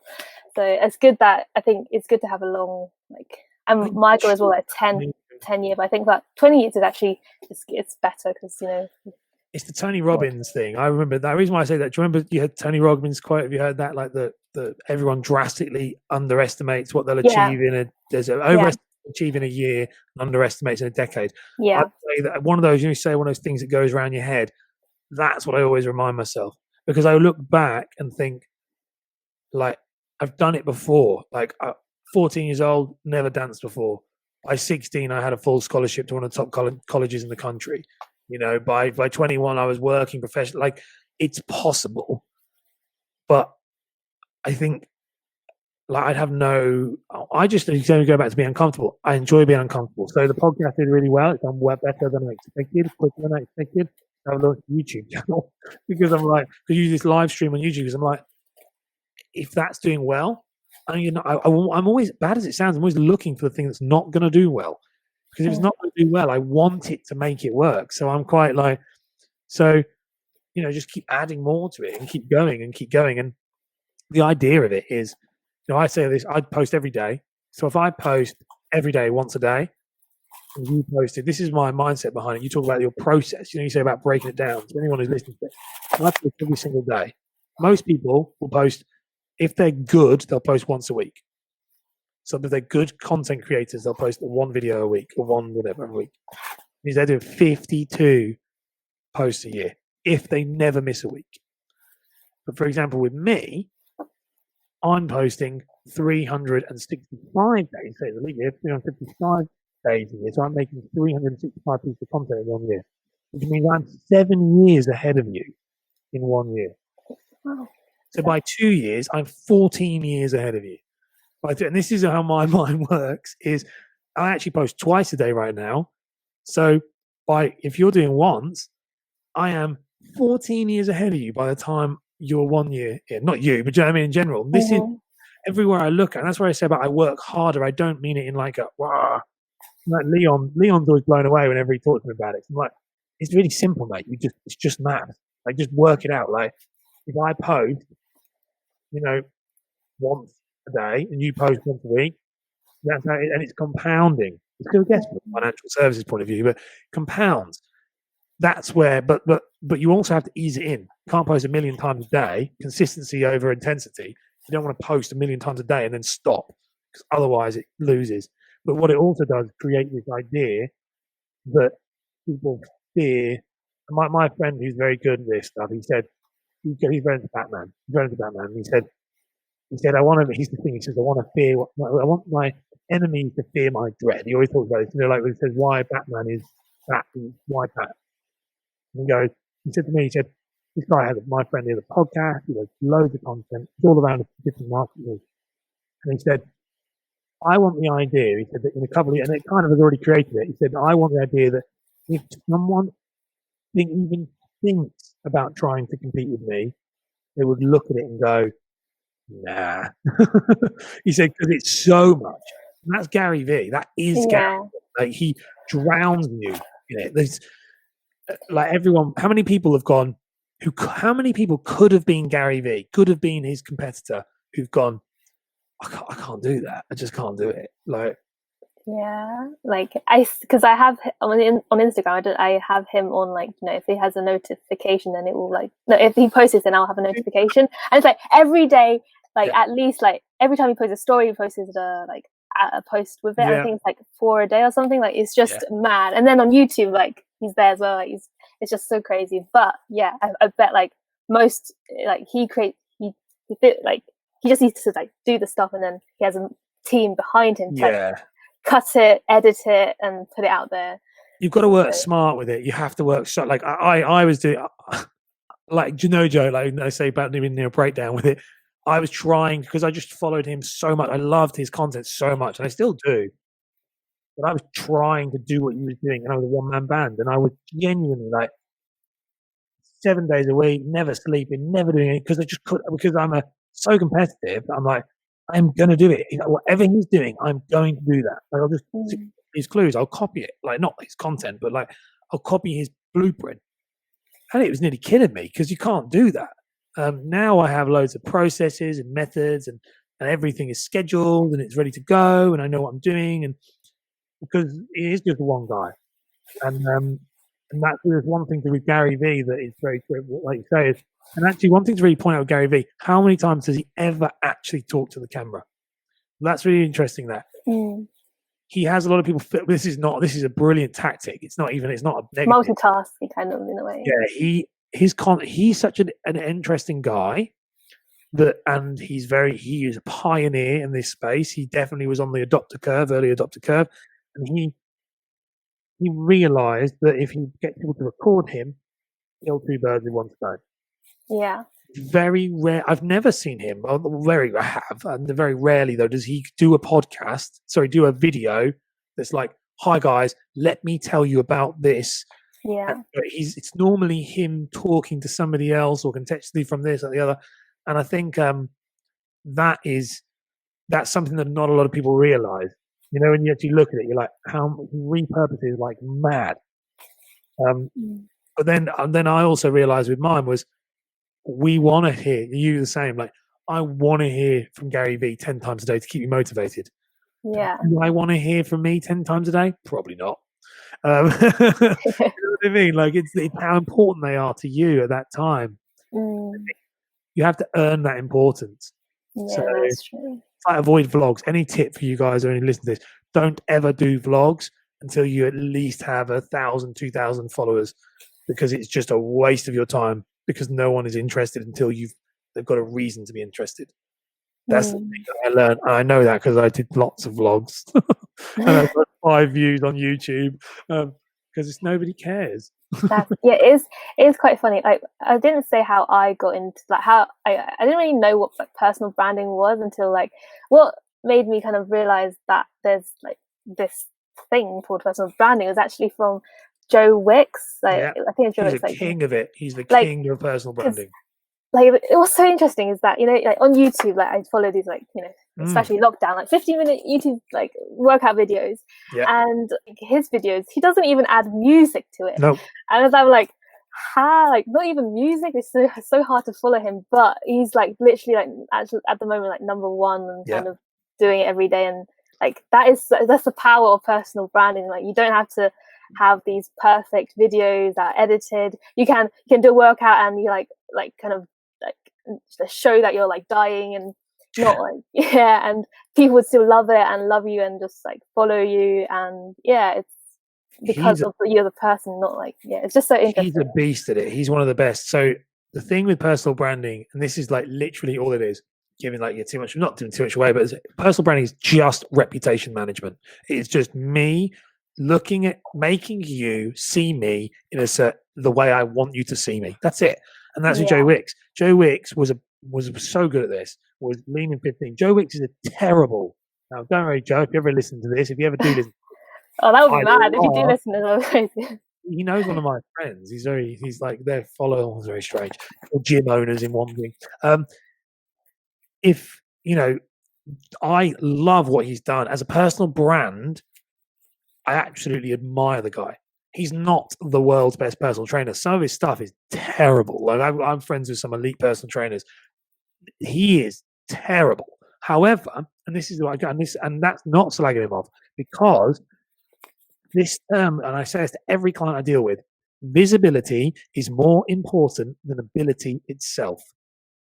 So it's good that, I think it's good to have a long, and my goal as well, 10 years, but I think that 20 years is actually it's better, because, you know, it's the Tony Robbins thing. I remember that. The reason why I say that, do you remember you had Tony Robbins quote? Have you heard that? Like the everyone drastically underestimates what they'll achieve there's an overachieve in a year and underestimates in a decade. Yeah. I'd say that one of those, you say one of those things that goes around your head. That's what I always remind myself, because I look back and think, like, I've done it before. Like, 14 years old, never danced before. By 16, I had a full scholarship to one of the top colleges in the country. You know, by 21, I was working professionally. Like, it's possible. But I think, like, I just going to go back to being uncomfortable. I enjoy being uncomfortable. So the podcast did really well. It's done better than I expected, quicker than I expected. I launched a YouTube channel because I'm like, to use this live stream on YouTube, because I'm like, if that's doing well, I'm always, bad as it sounds, I'm always looking for the thing that's not going to do well. Because if it's not going to do well, I want it to make it work. So I'm quite like, so, you know, just keep adding more to it and keep going and keep going. And the idea of it is, you know, I say this, I post every day. So if I post every day, once a day, and you posted, this is my mindset behind it. You talk about your process, you know, you say about breaking it down. So anyone who's listening to it, I post every single day. Most people will post, if they're good, they'll post once a week. So if they're good content creators, they'll post one video a week or one whatever a week. Means they're doing 52 posts a year if they never miss a week. But for example, with me, I'm posting 365 days a year, 355 days a year. So I'm making 365 pieces of content in 1 year, which means I'm 7 years ahead of you in 1 year. Wow. So by 2 years, I'm 14 years ahead of you. And this is how my mind works, is I actually post twice a day right now. So if you're doing once, I am 14 years ahead of you by the time you're 1 year in. Not you, but you know what I mean in general. This is everywhere I look at. And that's where I say about I work harder. I don't mean it in like a, wow. Like Leon's always blown away whenever he talks to me about it. I'm like, it's really simple, mate. It's just math. Like, just work it out. Like, if I post, you know, once a day and you post once a week, that's how and it's compounding. It's good, I guess, from a financial services point of view, but compounds. That's where, but you also have to ease it in. You can't post a million times a day. Consistency over intensity. You don't want to post a million times a day and then stop, because otherwise it loses. But what it also does is create this idea that people fear. My friend who's very good at this stuff, he said, he's very into Batman. He's very into Batman. And he said, I want to, here's the thing, he says, I want my enemies to fear my dread. He always talks about this, you know, like when he says, why Batman is that, why that? And he said to me, this guy my friend has a podcast, he does loads of content, it's all around different markets. And he said, I want the idea, he said, that in a couple of years, and it kind of has already created it, he said, I want the idea that if someone even thinks about trying to compete with me, they would look at it and go, nah. He said, because it's so much. And that's Gary Vee. That is Gary. Like, he drowns you in it. There's like everyone, how many people have gone, how many people could have been Gary Vee, could have been his competitor, who've gone, I can't do that. I just can't do it. Like, yeah, like because I have on Instagram, I have him on, like, you know, if he has a notification, then it will, like, no, if he posts it, then I'll have a notification, and it's like every day, like at least like every time he posts a story, he posts a post with it. I think it's like 4 a day or something. Like, it's just mad. And then on YouTube, like, he's there as well. Like, it's just so crazy. But yeah, I bet like most, like, he just needs to like do the stuff, and then he has a team behind him to like, cut it, edit it, and put it out there. You've got to work smart with it. You have to work so. Like I was doing, like, do you know, Joe? Like I say about doing a breakdown with it. I was trying, because I just followed him so much. I loved his content so much, and I still do. But I was trying to do what he was doing, and I was a one-man band, and I was genuinely like 7 days a week, never sleeping, never doing it, because I just couldn't, because I'm so competitive. I'm like, I'm going to do it. Whatever he's doing, I'm going to do that. Like, I'll just his clues, I'll copy it. Like, not his content, but like, I'll copy his blueprint. And it was nearly killing me, because you can't do that. Now I have loads of processes and methods, and everything is scheduled and it's ready to go, and I know what I'm doing, and because he is just one guy. And And that's there's one thing to with Gary Vee that is very true, like you say, and actually one thing to really point out with Gary Vee, how many times does he ever actually talk to the camera? That's really interesting. That he has a lot of people. This is a brilliant tactic. It's not a negative. Multitasking kind of in a way. Yeah, he's such an interesting guy and he is a pioneer in this space. He definitely was on the early adopter curve, and he realized that if he gets people to record him, kill two birds with one stone. Yeah. Very rare. I've never seen him. I have. And very rarely though does he do a video that's like, "Hi guys, let me tell you about this." Yeah. It's normally him talking to somebody else or contextually from this or the other. And I think that's something that not a lot of people realize. You know, when you actually look at it, you're like, how he repurposes like mad. But then I also realized with mine was, we want to hear you the same. Like, I want to hear from Gary Vee 10 times a day to keep you motivated. Yeah. Do I want to hear from me 10 times a day? Probably not. You know what I mean? Like, it's how important they are to you at that time. You have to earn that importance. Yeah, so, that's true. I avoid vlogs. Any tip for you guys who only listen to this? Don't ever do vlogs until you at least have 1,000, 2,000 followers, because it's just a waste of your time, because no one is interested until they've got a reason to be interested. That's the thing that I learned. I know that because I did lots of vlogs. And I got 5 views on YouTube because nobody cares. It is quite funny. Like, I didn't say how I got into how I didn't really know what personal branding was until what made me kind of realize that there's this thing called personal branding was actually from Joe Wicks. I think Joe Wicks, the king of it. He's the king of personal branding. It was so interesting is that, on YouTube, I follow these especially lockdown 15-minute YouTube workout videos, and his videos, he doesn't even add music to it. Nope. And as I'm not even music. It's so hard to follow him, but he's literally actually at the moment number one and kind of doing it every day, and that's the power of personal branding. You don't have to have these perfect videos that are edited. You can do a workout and you show that you're dying and not and people would still love it and love you and just follow you, and it's because you're the person, not it's just so interesting. He's a beast at it. He's one of the best. So the thing with personal branding, and this is literally all it is, giving not giving too much away, but personal branding is just reputation management. It's just me looking at making you see me in the way I want you to see me. That's it. And that's with Joe Wicks. Joe Wicks was so good at this. Was Lean in 15. Joe Wicks is a terrible. Now, don't worry, Joe. If you ever listen to this, if you ever do listen, that would be mad if you do listen to that. He knows one of my friends. He's their followers very strange. Gym owners in one thing. I love what he's done as a personal brand. I absolutely admire the guy. He's not the world's best personal trainer. Some of his stuff is terrible. I'm friends with some elite personal trainers. He is terrible. However, and this is what I got, and that's not slagging him off, because this term, and I say this to every client I deal with, visibility is more important than ability itself.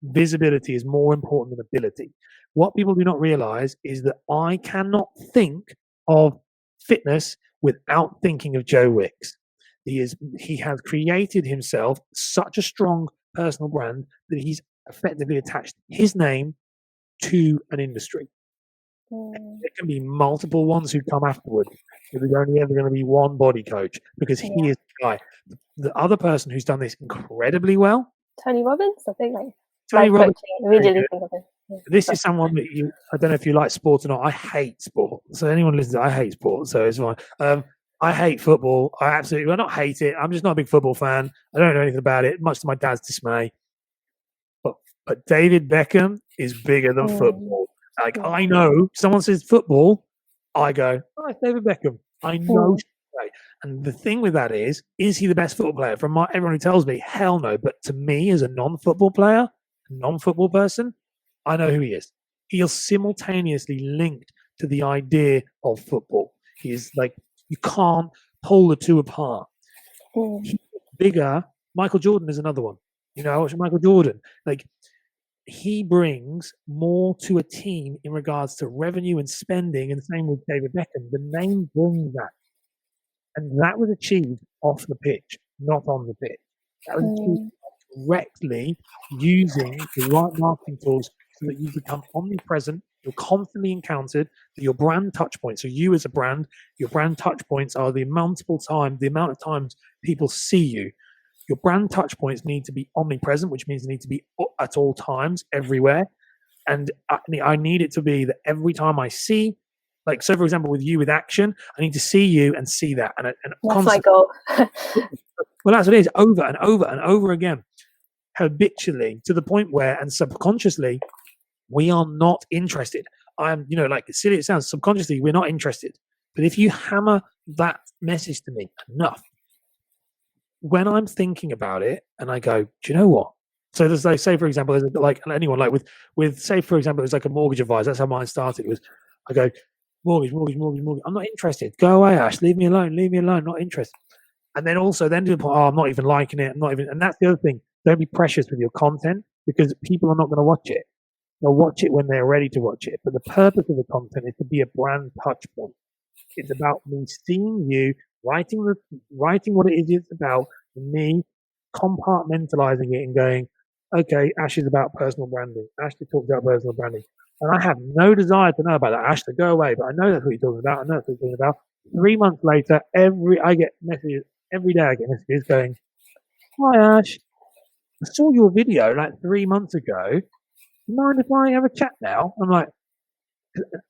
Visibility is more important than ability. What people do not realize is that I cannot think of fitness without thinking of Joe Wicks. He has created himself such a strong personal brand that he's effectively attached his name to an industry. There can be multiple ones who come afterwards. There's only ever going to be one body coach, because he is the guy. The other person who's done this incredibly well, Tony Robbins, I think. Tony Robbins. Immediately think of him. This is someone that I don't know if you like sport or not. I hate sport. So anyone listens, I hate sport, so it's fine. I hate football. I not hate it. I'm just not a big football fan. I don't know anything about it, much to my dad's dismay. But David Beckham is bigger than football. I know someone says football, I go, oh, it's David Beckham. I know. And the thing with that is he the best football player? From everyone who tells me, hell no. But to me, as a non-football player, non-football person, I know who he is. He is simultaneously linked to the idea of football. He is you can't pull the two apart. He's bigger. Michael Jordan is another one. I watch Michael Jordan. Like, he brings more to a team in regards to revenue and spending, and the same with David Beckham. The name brings that. And that was achieved off the pitch, not on the pitch. That was achieved directly using the right marketing tools so that you become omnipresent, you're constantly encountered, that your brand touch points. So you as a brand, your brand touch points are the amount of times people see you. Your brand touch points need to be omnipresent, which means they need to be at all times, everywhere. And I need it to be that every time I see, like, so for example, with you with action, I need to see you and see that. And that's my goal. Well, that's what it is, over and over and over again, habitually, to the point where, and subconsciously, we are not interested. I'm, like, silly it sounds, subconsciously, we're not interested. But if you hammer that message to me enough, when I'm thinking about it and I go, do you know what? So there's like, say for example, there's like anyone like with say for example, there's like a mortgage advisor. That's how mine started. Was I go mortgage. I'm not interested. Go away, Ash. Leave me alone. Not interested. And then also to the point, I'm not even liking it. I'm not even. And that's the other thing. Don't be precious with your content, because people are not going to watch it. They'll watch it when they're ready to watch it. But the purpose of the content is to be a brand touch point. It's about me seeing you, writing what it is it's about, and me compartmentalizing it and going, okay, Ash is about personal branding. Ashley talks about personal branding. And I have no desire to know about that, Ash, to go away. But I know that's what you're talking about. I know that's what you're talking about. 3 months later, I get messages, every day I get messages going, hi, Ash. I saw your video like 3 months ago. Do you mind if I have a chat now? I'm like,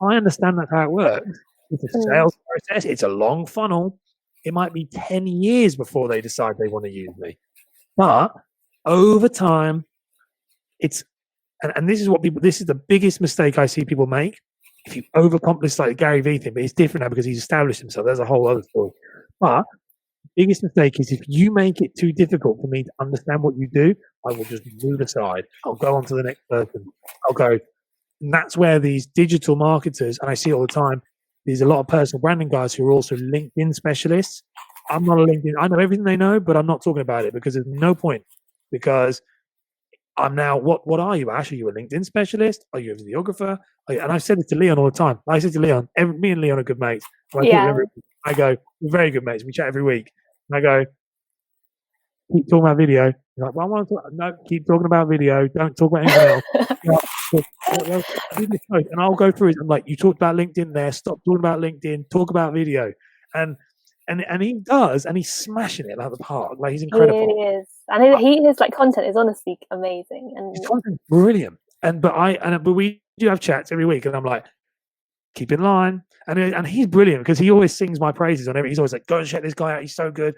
I understand that's how it works. It's a sales process. It's a long funnel. It might be 10 years before they decide they want to use me. But over time, it's, and this is the biggest mistake I see people make. If you overcomplicate, like Gary Vee thing, but it's different now because he's established himself. There's a whole other story. But the biggest mistake is if you make it too difficult for me to understand what you do, I will just move aside. I'll go on to the next person. I'll go. And that's where these digital marketers, and I see it all the time, there's a lot of personal branding guys who are also LinkedIn specialists. I'm not a LinkedIn. I know everything they know, but I'm not talking about it because there's no point. Because I'm now, what are you, Ash? Are you a LinkedIn specialist? Are you a videographer? And I've said it to Leon all the time. I said to Leon, me and Leon are good mates. I go, we're very good mates. We chat every week. And I go, keep talking about video. He's like, well, I want to talk. No, keep talking about video. Don't talk about anything else. And I'll go through it. I'm like, you talked about LinkedIn there. Stop talking about LinkedIn. Talk about video. And he does, and he's smashing it out of the park. Like, he's incredible. He is, and his like content is honestly amazing, and his content's brilliant. But we do have chats every week, and I'm like, keep in line. And he's brilliant because he always sings my praises on everything. He's always like, go and check this guy out. He's so good.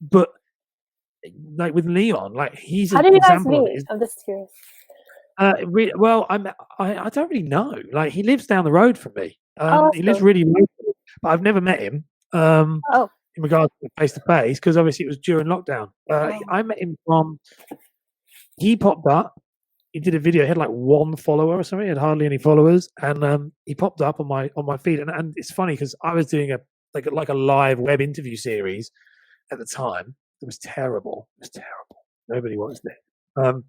But like with Leon, like, he's how an did you guys example. meet? I'm just curious. Well, I don't really know. Like, he lives down the road from me. He lives really local, but I've never met him. In regards to face to face, because obviously it was during lockdown. I met him he popped up. He did a video. He had like 1 follower or something. He had hardly any followers, and he popped up on my feed. And it's funny because I was doing a live web interview series at the time. It was terrible. Nobody watched it. And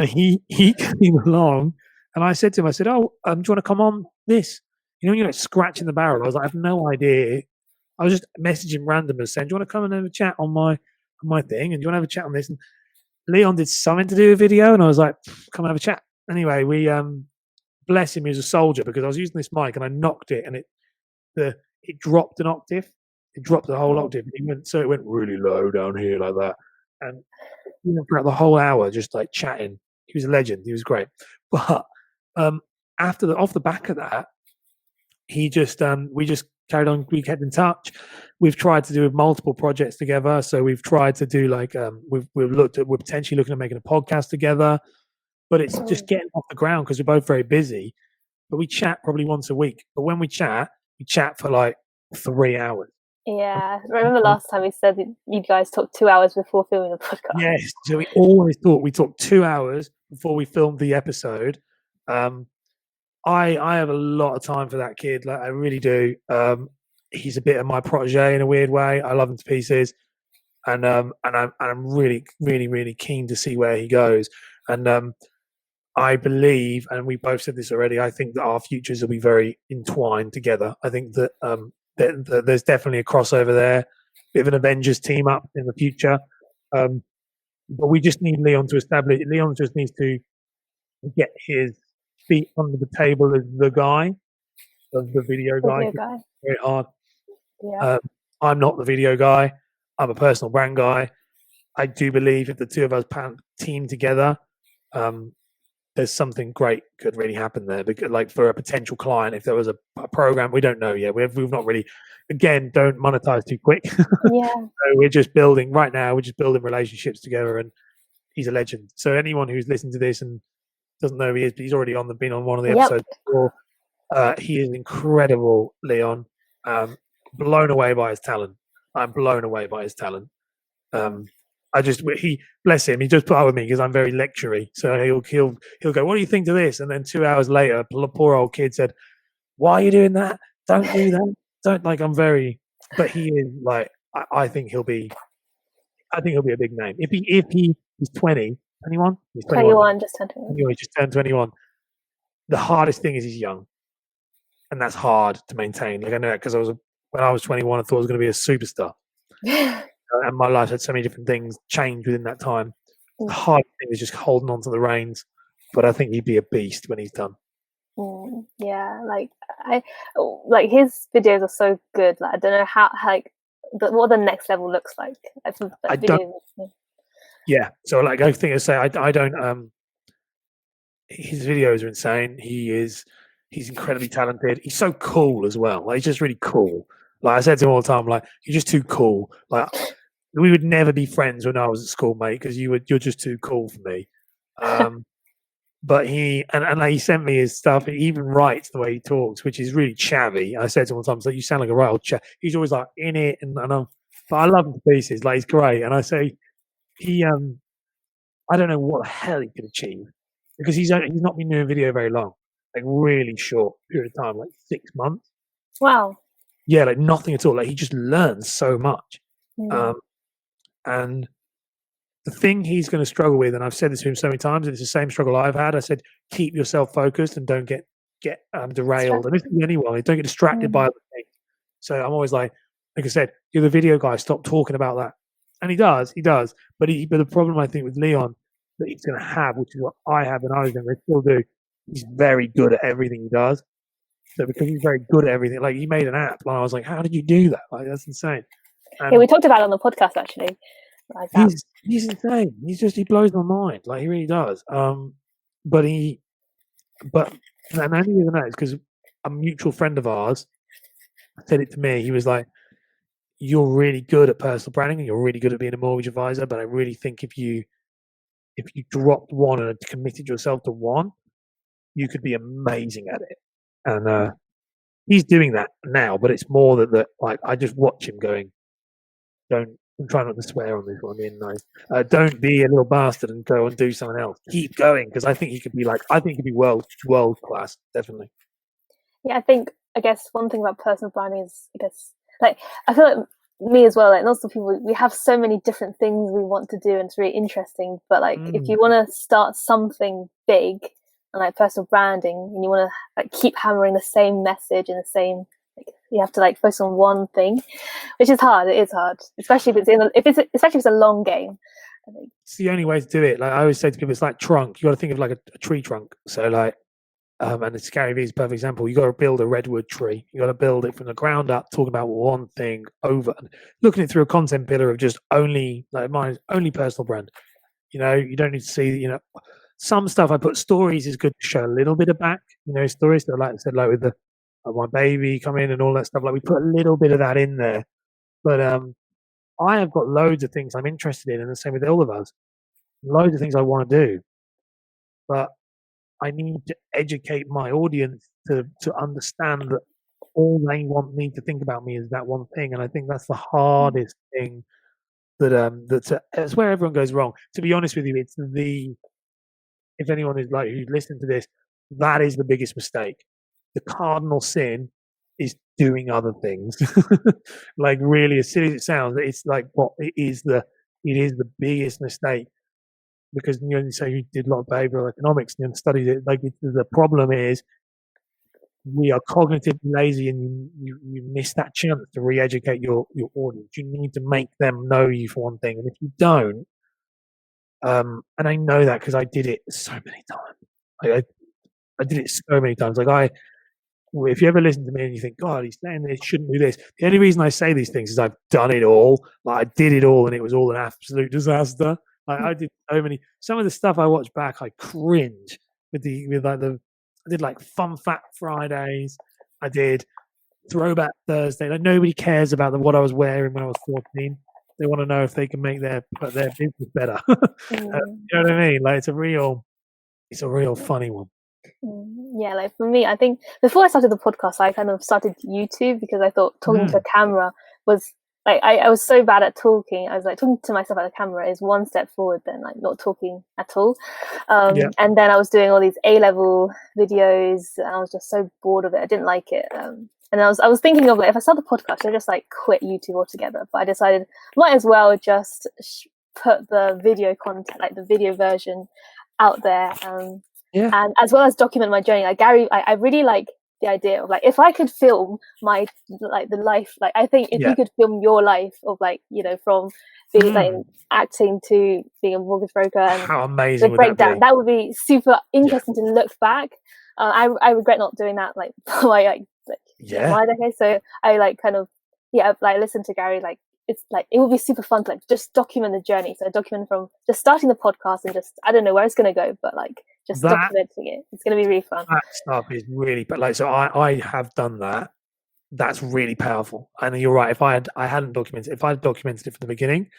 he came along, and I said to him, do you want to come on this? You're like scratching the barrel. I was like, I have no idea. I was just messaging randomers saying, do you want to come and have a chat on my thing? And do you want to have a chat on this? And Leon did something to do with video, and I was like, come and have a chat. Anyway, we bless him, he was a soldier, because I was using this mic and I knocked it, and it dropped an octave. It dropped the whole octave. It went really low down here like that. And throughout the whole hour, just like chatting. He was a legend. He was great. But off the back of that, we just carried on. We kept in touch. We've tried to do multiple projects together. So we've tried to do we're potentially looking at making a podcast together, but it's just getting off the ground because we're both very busy. But we chat probably once a week. But when we chat for like 3 hours. Yeah, I remember last time we said you guys talked 2 hours before filming a podcast. Yes, so we always talk. We talked 2 hours before we filmed the episode. I have a lot of time for that kid. Like, I really do. He's a bit of my protege in a weird way. I love him to pieces. and I'm really, really, really keen to see where he goes. And I believe, and we both said this already, I think that our futures will be very entwined together. I think that there's definitely a crossover there, bit of an Avengers team up in the future. But we just need Leon to establish. Leon just needs to get his feet under the table as the guy, of the video guy. Very hard. Yeah. I'm not the video guy. I'm a personal brand guy. I do believe if the two of us team together, there's something great could really happen there. Because, like, for a potential client, if there was a program, we don't know yet. We've not really, again, don't monetize too quick. Yeah. So we're just building right now. We're just building relationships together, and he's a legend. So anyone who's listening to this and doesn't know who he is, but he's already been on one of the episodes before. He is incredible, Leon. Blown away by his talent. I'm blown away by his talent. He bless him. He just put up with me because I'm very lectury. So he'll go, "What do you think to this?" And then 2 hours later, poor old kid said, "Why are you doing that? Don't do that. Don't." Like, I'm very, but he is like, I think he'll be a big name if he's 20, 21. He's 21, just turned 21. Anyway, just turned 21. The hardest thing is he's young, and that's hard to maintain. Like, I know that because when I was 21, I thought I was going to be a superstar. And my life had so many different things change within that time. The hard thing is just holding on to the reins. But I think he'd be a beast when he's done. Yeah, like his videos are so good. Like, I don't know how what the next level looks like. I don't. Yeah, so like I think I say I don't. His videos are insane. He's incredibly talented. He's so cool as well. Like, he's just really cool. Like I said to him all the time, like, you're just too cool. Like, we would never be friends when I was at school, mate, because you're just too cool for me. But he like, he sent me his stuff. He even writes the way he talks, which is really chavvy. I said to him all the time, "So you sound like a right old chav." He's always like in it, but I love him to pieces. Like, he's great. And I say I don't know what the hell he could achieve, because he's not been doing video very long, like really short period of time, like 6 months. Wow. Yeah, like nothing at all. Like, he just learns so much. And the thing he's going to struggle with, and I've said this to him so many times, and it's the same struggle I've had. I said, keep yourself focused and don't get derailed. And this is anyone. Don't get distracted by other things. So I'm always like I said, you're the video guy. Stop talking about that. And he does. But the problem, I think, with Leon that he's going to have, which is what I have and I was going to still do, he's very good at everything he does. So because he's very good at everything, like, he made an app, and I was like, how did you do that? Like, that's insane. Yeah, we talked about it on the podcast, actually. Like, he's insane. He blows my mind. Like, he really does. And only reason that is because a mutual friend of ours said it to me. He was like, "You're really good at personal branding, and you're really good at being a mortgage advisor. But I really think if you dropped one and committed yourself to one, you could be amazing at it." And he's doing that now. But it's more that like, I just watch him going, "Don't." I'm trying not to swear on this one, being nice. Don't be a little bastard and go and do something else. Keep going, because I think he could be world class, definitely. Yeah, I guess one thing about personal branding is, like, I feel like me as well, like, lots of people, we have so many different things we want to do, and it's really interesting. But like, if you want to start something big and like personal branding, and you want to like keep hammering the same message and the same, you have to like focus on one thing, which is hard. It is hard, especially if it's a long game. I think it's the only way to do it. Like, I always say to people, it's like trunk. You got to think of like a tree trunk. So like, and it's Gary Vee's perfect example. You got to build a redwood tree. You got to build it from the ground up, talking about one thing over, looking at it through a content pillar of just only, like mine is only personal brand. You know, you don't need to see, some stuff I put stories is good to show a little bit of back. Stories that, like I said, like with the my baby come in and all that stuff. Like, we put a little bit of that in there, but I have got loads of things I'm interested in, and the same with all of us. Loads of things I want to do, but I need to educate my audience to understand that all they need to think about me is that one thing, and I think that's the hardest thing. That's where everyone goes wrong. To be honest with you, if anyone is like who's listening to this, that is the biggest mistake. The cardinal sin is doing other things. Like, really, as silly as it sounds, it's like it is the biggest mistake, because you say you did a lot of behavioral economics and studied it. Like, the problem is we are cognitively lazy, and you miss that chance to re-educate your audience. You need to make them know you for one thing, and if you don't, and I know that because I did it so many times. I did it so many times. Like, if you ever listen to me and you think, God, he's saying this, shouldn't do this. The only reason I say these things is I've done it all. Like, I did it all, and it was all an absolute disaster. Like, I did some of the stuff I watch back, I cringe I did like Fun Fact Fridays. I did Throwback Thursday. Like, nobody cares about what I was wearing when I was 14. They want to know if they can make their business better. You know what I mean? Like, it's a real funny one. Yeah, like for me, I think before I started the podcast, I kind of started YouTube because I thought talking to a camera was like, I was so bad at talking. I was like, talking to myself at the camera is one step forward than like not talking at all. And then I was doing all these A-level videos, and I was just so bored of it. I didn't like it. And I was thinking of, like, if I start the podcast, I'd just like quit YouTube altogether. But I decided might as well just put the video content, like the video version, out there. And as well as document my journey. Like Gary, I really like the idea of, like, if I could film my, like, the life, like, I think if you could film your life of, like, you know, from being like acting to being a mortgage broker, and how amazing the breakdown, that would be super interesting to look back. I regret not doing that, like, my decade. So I like kind of like listen to Gary, like, it's like it would be super fun to like just document the journey. So document from just starting the podcast, and just, I don't know where it's going to go, but like just documenting it. It's going to be really fun. That stuff is really, but like, so I have done that. That's really powerful. And you're right. If I had documented it from the beginning,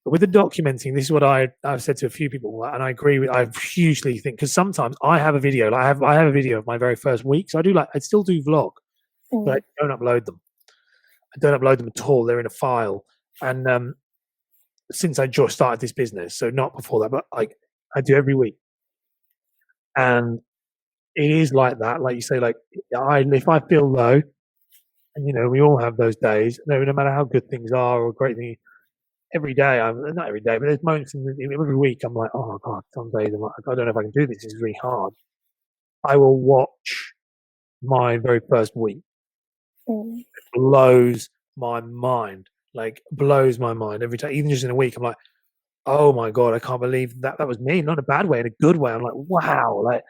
but with the documenting, this is what I've said to a few people, and I agree with. I hugely think, because sometimes I have a video. Like, I have a video of my very first week. So I still do vlog, but I don't upload them. I don't upload them at all. They're in a file. And since I just started this business, so not before that, but I do every week. And it is like that. Like you say, like, if I feel low, and you know, we all have those days, no matter how good things are or great things, every day, not every day, but there's moments every week, I'm like, oh God, some days I'm like, I don't know if I can do this. It's really hard. I will watch my very first week. It blows my mind. Like, blows my mind every time. Even just in a week, I'm like, oh my God, I can't believe that was me. Not in a bad way, in a good way. I'm like, wow, like,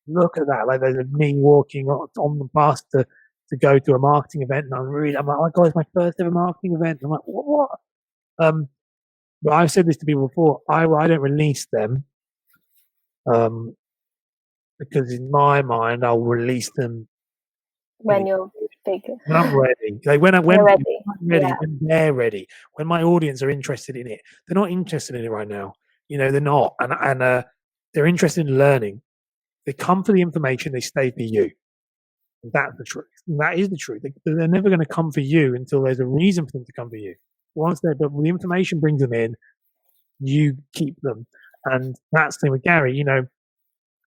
look at that. Like, there's me walking on the bus to go to a marketing event, and I'm like, oh my God, it's my first ever marketing event. I'm like, what? But I've said this to people before. I don't release them, because in my mind, I'll release them when you're big. When I'm ready. Like, when I'm ready. when they're ready, when my audience are interested in it. They're not interested in it right now. You know, they're not, and they're interested in learning. They come for the information. They stay for you. That's the truth. And that is the truth. They're never going to come for you until there's a reason for them to come for you. Once the information brings them in, you keep them. And that's the thing with Gary. You know,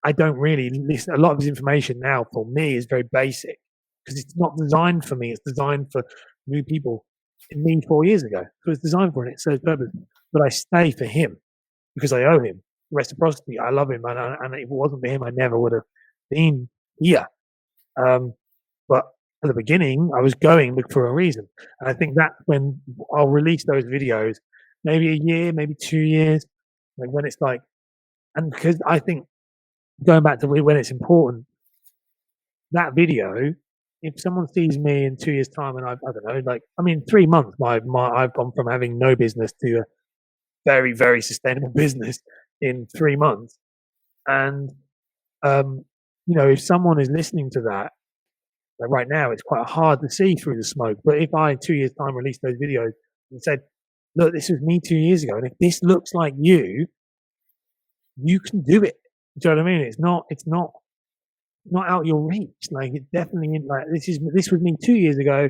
I don't really listen. A lot of his information now for me is very basic, because it's not designed for me. It's designed for new people. It me 4 years ago. So it's designed for it. It serves purpose. But I stay for him because I owe him reciprocity. I love him. And if it wasn't for him, I never would have been here. But at the beginning, I was going for a reason. And I think that's when I'll release those videos, maybe a year, maybe 2 years, like when it's like, and because I think, going back to when it's important, that video, if someone sees me in 2 years' time, and I don't know, like, I mean, 3 months, I've gone from having no business to a very, very sustainable business in 3 months. And, you know, if someone is listening to that, like right now, it's quite hard to see through the smoke. But if I, in 2 years' time, released those videos and said, look, this was me 2 years ago, and if this looks like you can do it. Do you know what I mean? It's not out your reach. Like, it's definitely like, this was me 2 years ago.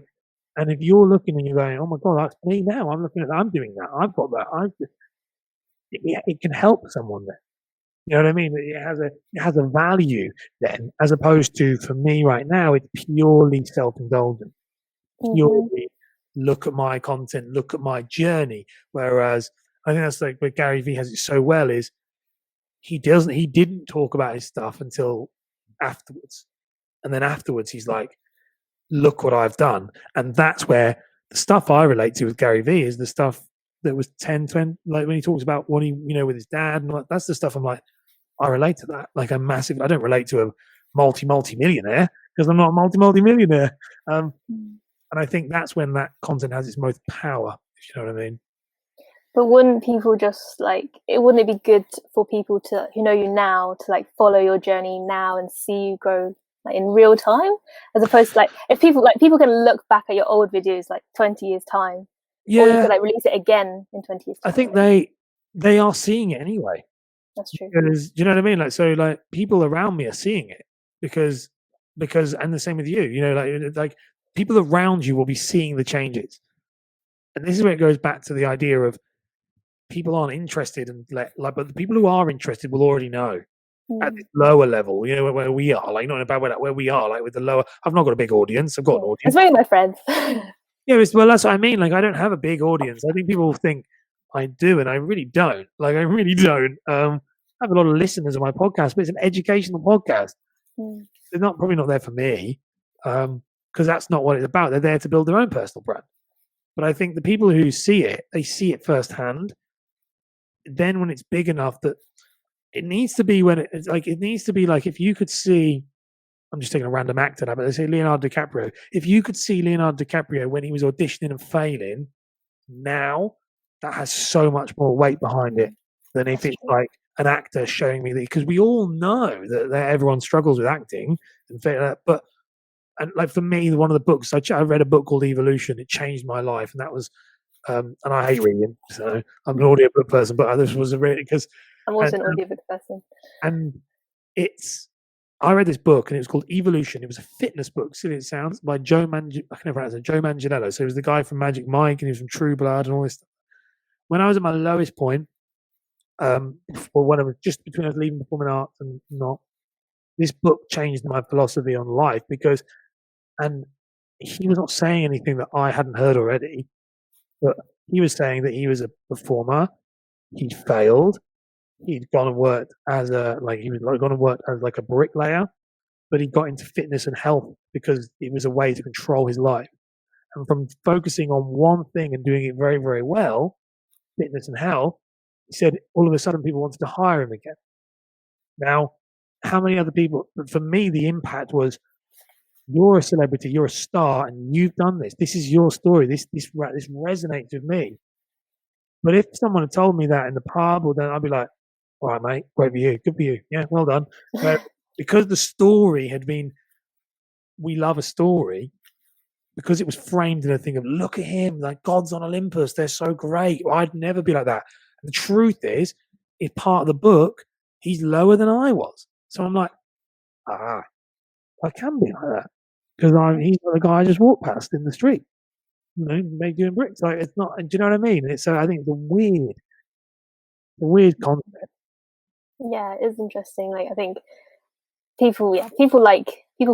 And if you're looking and you're going, oh my God, that's me now. I'm looking at that. I'm doing that. I've got that. It can help someone there. You know what I mean? It has a value then, as opposed to, for me right now, it's purely self-indulgent. Purely look at my content, look at my journey. Whereas I think that's like where Gary Vee has it so well is he didn't talk about his stuff until afterwards. And then afterwards he's like, look what I've done. And that's where the stuff I relate to with Gary Vee is the stuff that was 10, 20, like when he talks about what he, you know, with his dad, and that's the stuff I'm like, I relate to that. Like I don't relate to a multi-millionaire because I'm not a multi-millionaire. And I think that's when that content has its most power, if you know what I mean. But wouldn't people just like wouldn't it be good for people to who know you now to like follow your journey now and see you grow like in real time, as opposed to like if people can look back at your old videos like 20 years time, or you could like release it again in 20 years time. I think they are seeing it anyway. That's true. Because, do you know what I mean? Like, so like people around me are seeing it because, and the same with you, you know, like people around you will be seeing the changes. And this is where it goes back to the idea of people aren't interested and but the people who are interested will already know at this lower level, you know, where we are, like not in a bad way, like where we are, like with the lower, I've not got a big audience. I've got an audience. It's really my friends. Yeah, well, that's what I mean. Like, I don't have a big audience. I think people think I do, and I really don't. Like, I really don't. I have a lot of listeners on my podcast, but it's an educational podcast. They're probably not there for me, because that's not what it's about. They're there to build their own personal brand. But I think the people who see it, they see it firsthand. Then when it's big enough that it needs to be it needs to be like if you could see, I'm just taking a random actor now, but they say Leonardo DiCaprio. If you could see Leonardo DiCaprio when he was auditioning and failing, now that has so much more weight behind it than if it's like an actor showing me that, because we all know that everyone struggles with acting but like for me, one of the books I read a book called Evolution. It changed my life, and that was and I hate reading, so I'm an audiobook person, but this was because I'm also an audiobook person. And I read this book, and it was called Evolution. It was a fitness book, silly it sounds, by Joe Manganiello. So it was the guy from Magic Mike, and he was from True Blood and all this stuff. When I was at my lowest point, or when I was just between I was leaving performing arts and not, this book changed my philosophy on life and he was not saying anything that I hadn't heard already, but he was saying that he was a performer, he'd failed, he'd gone and worked as a bricklayer, but he got into fitness and health because it was a way to control his life. And from focusing on one thing and doing it very, very well, fitness and health, he said all of a sudden people wanted to hire him again. Now, how many other people? For me, the impact was, you're a celebrity, you're a star, and you've done this. This is your story. This resonates with me. But if someone had told me that in the pub, then I'd be like, all right, mate, great for you, good for you, yeah, well done. Because the story had been, we love a story, because it was framed in a thing of, look at him, like gods on Olympus, they're so great. Well, I'd never be like that. And the truth is part of the book, he's lower than I was. So I'm like, I can be like that. Because he's not the guy I just walked past in the street, you know, doing bricks. Like, it's not, do you know what I mean? So I think it's a weird concept. Yeah, it is interesting. Like, I think people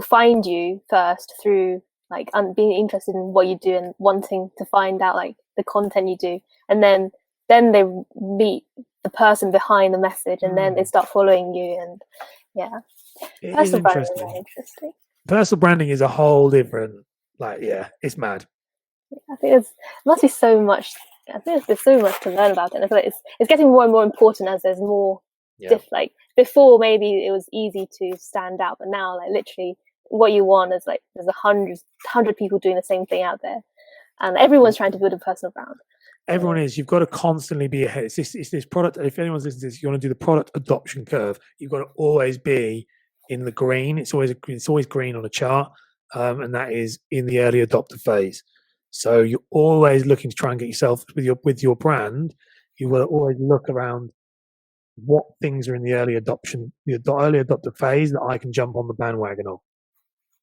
find you first through like being interested in what you do and wanting to find out like the content you do, and then they meet the person behind the message, and then they start following you. And yeah, personal branding is very interesting. Personal branding is a whole different, like, yeah, it's mad. I think there must be so much. I think there's so much to learn about it. And I feel like it's getting more and more important as there's more. Like before, maybe it was easy to stand out, but now, like, literally, what you want is like there's 100 people doing the same thing out there, and everyone's trying to build a personal brand. Everyone is. You've got to constantly be ahead. It's this product. If anyone's listening to this, you want to do the product adoption curve. You've got to always be in the green. It's always green on a chart, and that is in the early adopter phase. So you're always looking to try and get yourself with your brand. You will always look around what things are in the early adopter phase that I can jump on the bandwagon of.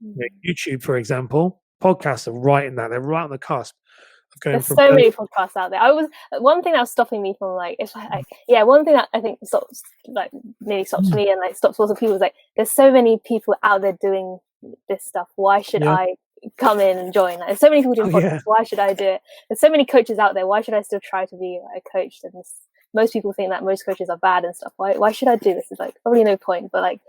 You know, YouTube, for example, podcasts are right in that. They're right on the cusp going There's from so many podcasts out there. One thing that was stopping me from one thing that I think nearly stops me and like stops lots of people is like there's so many people out there doing this stuff. Why should I come in and join? Like, there's so many people doing podcasts. Why should I do it? There's so many coaches out there. Why should I still try to be a coach? And most people think that most coaches are bad and stuff. Why should I do this? It's like probably no point. But like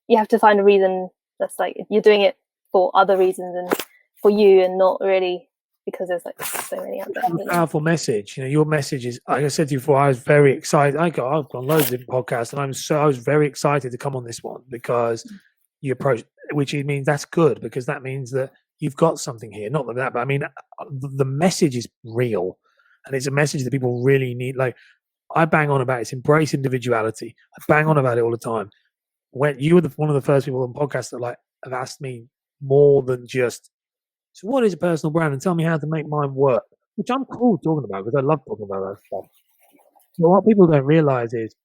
you have to find a reason that's like you're doing it for other reasons and for you and not really because there's like so many out there. It's a powerful message. You know, your message is, like I said to you before, I was very excited. I've gone loads of different podcasts, and I was very excited to come on this one because you approach, which means that's good because that means that you've got something here. Not that, but I mean, the message is real, and it's a message that people really need. Like I bang on about it's embrace individuality. I bang on about it all the time. When you were one of the first people on podcasts that like have asked me more than just, so what is a personal brand, and tell me how to make mine work, which I'm cool talking about because I love talking about that stuff. But what people don't realize is,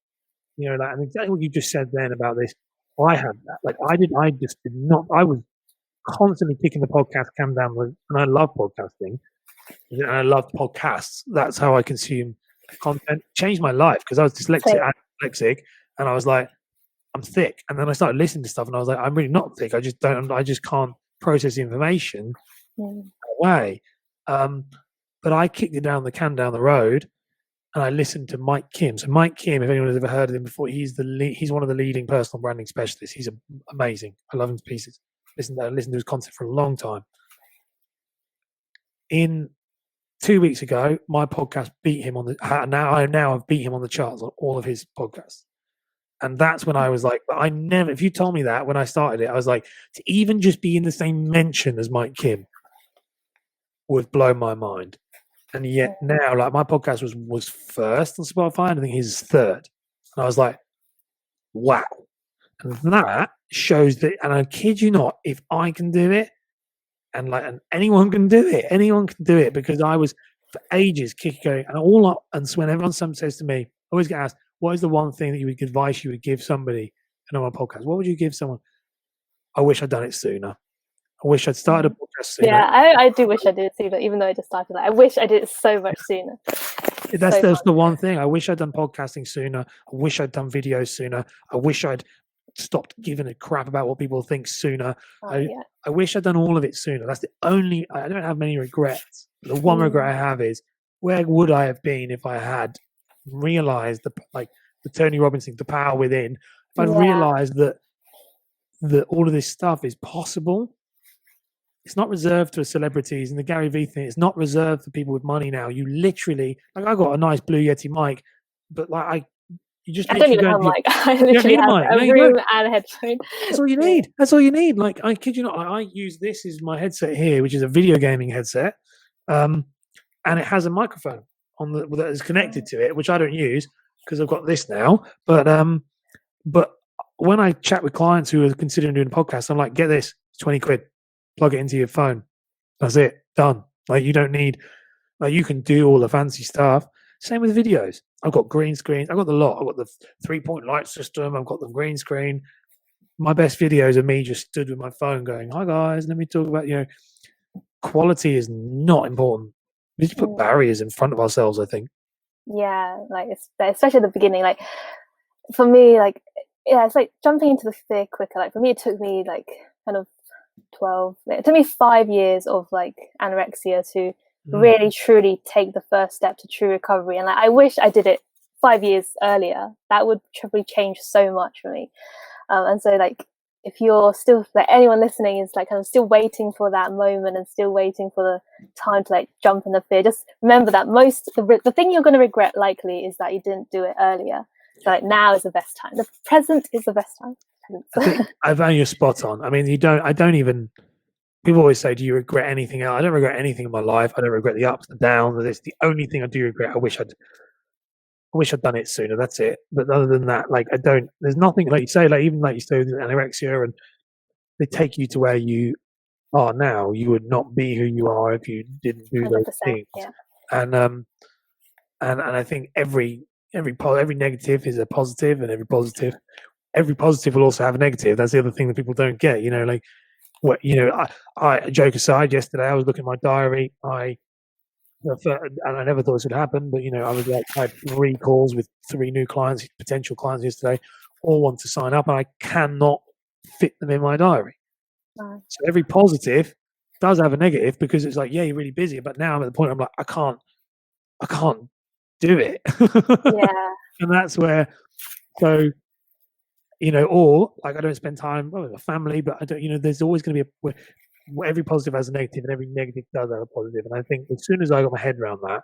you know, like, and exactly what you just said then about this, I had that. Like I just did not, I was constantly kicking the podcast can down, and I love podcasting, and I love podcasts. That's how I consume content. Changed my life because I was dyslexic, and I was like, I'm thick. And then I started listening to stuff, and I was like, I'm really not thick. I just can't process the information way. But I kicked it down the road, and I listened to Mike Kim. So Mike Kim, if anyone has ever heard of him before, he's one of the leading personal branding specialists. He's amazing. I love him to pieces. Listen to his content for a long time. In 2 weeks ago, my podcast beat him on the. Now I've beat him on the charts on all of his podcasts. And that's when I was like, I never, if you told me that when I started it, I was like, to even just be in the same mention as Mike Kim would blow my mind. And yet now, like my podcast was first on Spotify, and I think his is third. And I was like, wow. And that shows that, and I kid you not, if I can do it, and anyone can do it, because I was for ages kicking going, and so when everyone says to me, I always get asked, what is the one thing that you would give somebody on my podcast? What would you give someone? I wish I'd done it sooner. I wish I'd started a podcast sooner. Yeah, I do wish I did it sooner, even though I just started. I wish I did it so much sooner. That's the one thing. I wish I'd done podcasting sooner. I wish I'd done videos sooner. I wish I'd stopped giving a crap about what people think sooner. I wish I'd done all of it sooner. That's the only. I don't have many regrets. The one regret I have is, where would I have been if I had realized the Tony Robbins thing, the power within? If I'd realized that all of this stuff is possible. It's not reserved to celebrities, and the Gary Vee thing, it's not reserved for people with money now. You literally, I got a nice Blue Yeti mic, but I don't even have a mic. I literally have a room and a headphone. That's all you need. That's all you need. Like, I kid you not, I use this as my headset here, which is a video gaming headset, and it has a microphone that is connected to it, which I don't use because I've got this now. But when I chat with clients who are considering doing a podcast, I'm like, get this, it's 20 quid. Plug it into your phone. That's it. Done. Like, you don't need, like, you can do all the fancy stuff. Same with videos. I've got green screens. I've got the lot. I've got the 3-point light system. I've got the green screen. My best videos are me just stood with my phone going, hi guys, let me talk about, quality is not important. We just put barriers in front of ourselves, I think. Yeah, like especially at the beginning. Like for me, it's like jumping into the fear quicker. Like for me, it took me kind of 12. It took me 5 years of anorexia to really truly take the first step to true recovery. And I wish I did it 5 years earlier. That would probably change so much for me. And so if you're still anyone listening is kind of still waiting for that moment and still waiting for the time to jump in the fear, just remember that the thing you're going to regret likely is that you didn't do it earlier. So now is the best time. The present is the best time. I think you're spot on. I mean, I don't even, people always say, do you regret anything else? I don't regret anything in my life. I don't regret the ups and downs. It's the only thing I do regret. I wish I'd done it sooner. That's it. But other than that, I don't, there's nothing, like you say, even like you say with anorexia, and they take you to where you are now. You would not be who you are if you didn't do those things. Yeah. And I think every negative is a positive, and every positive will also have a negative. That's the other thing that people don't get. Joke aside, yesterday I was looking at my diary. I and I never thought this would happen, but I had 3 calls with 3 new clients, potential clients yesterday, all want to sign up, and I cannot fit them in my diary. Wow. So every positive does have a negative, because it's like, yeah, you're really busy, but now I'm at the point I'm like, I can't do it. Yeah. And that's where, so, or like I don't spend time with my family, but I don't, there's always going to be every positive has a negative, and every negative does have a positive. And I think as soon as I got my head around that,